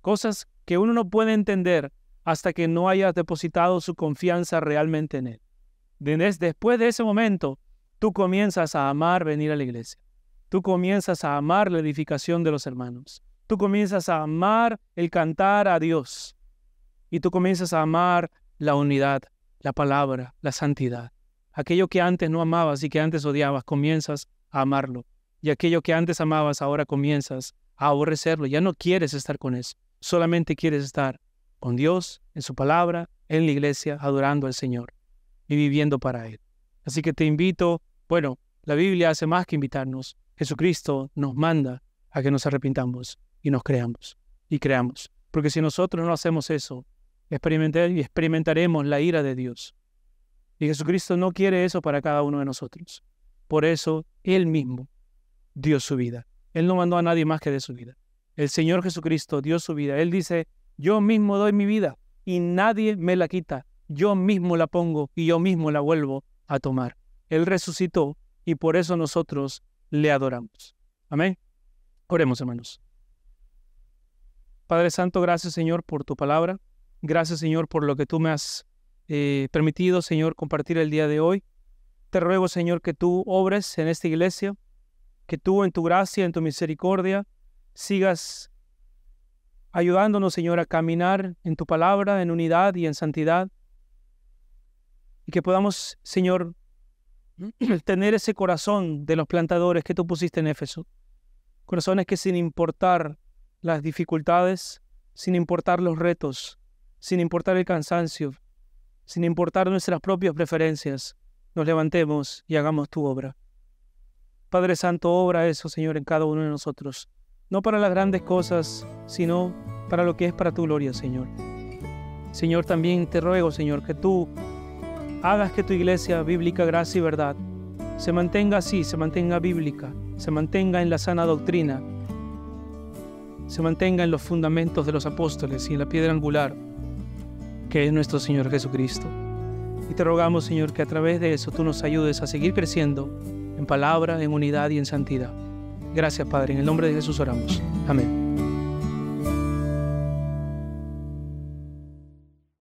Cosas que uno no puede entender hasta que no hayas depositado su confianza realmente en Él. Después de ese momento, tú comienzas a amar venir a la iglesia. Tú comienzas a amar la edificación de los hermanos. Tú comienzas a amar el cantar a Dios. Y tú comienzas a amar la unidad, la palabra, la santidad. Aquello que antes no amabas y que antes odiabas, comienzas a amarlo. Y aquello que antes amabas, ahora comienzas a aborrecerlo. Ya no quieres estar con eso. Solamente quieres estar con Dios, en su palabra, en la iglesia, adorando al Señor y viviendo para Él. Así que te invito, bueno, la Biblia hace más que invitarnos. Jesucristo nos manda a que nos arrepintamos y nos creamos y creamos. Porque si nosotros no hacemos eso, experimentaremos la ira de Dios. Y Jesucristo no quiere eso para cada uno de nosotros. Por eso, Él mismo dio su vida. Él no mandó a nadie más que dé su vida. El Señor Jesucristo dio su vida. Él dice, yo mismo doy mi vida y nadie me la quita. Yo mismo la pongo y yo mismo la vuelvo a tomar. Él resucitó y por eso nosotros le adoramos. Amén. Oremos, hermanos. Padre Santo, gracias, Señor, por tu palabra. Gracias, Señor, por lo que tú me has permitido, Señor, compartir el día de hoy. Te ruego, Señor, que tú obres en esta iglesia, que tú en tu gracia, en tu misericordia, sigas ayudándonos, Señor, a caminar en tu palabra, en unidad y en santidad. Y que podamos, Señor, tener ese corazón de los plantadores que tú pusiste en Éfeso. Corazones que sin importar las dificultades, sin importar los retos, sin importar el cansancio, sin importar nuestras propias preferencias, nos levantemos y hagamos tu obra. Padre Santo, obra eso, Señor, en cada uno de nosotros. No para las grandes cosas, sino para lo que es para tu gloria, Señor. Señor, también te ruego, Señor, que tú hagas que tu iglesia bíblica, gracia y verdad se mantenga así, se mantenga bíblica, se mantenga en la sana doctrina, se mantenga en los fundamentos de los apóstoles y en la piedra angular, que es nuestro Señor Jesucristo. Y te rogamos, Señor, que a través de eso tú nos ayudes a seguir creciendo en palabra, en unidad y en santidad. Gracias, Padre. En el nombre de Jesús oramos. Amén.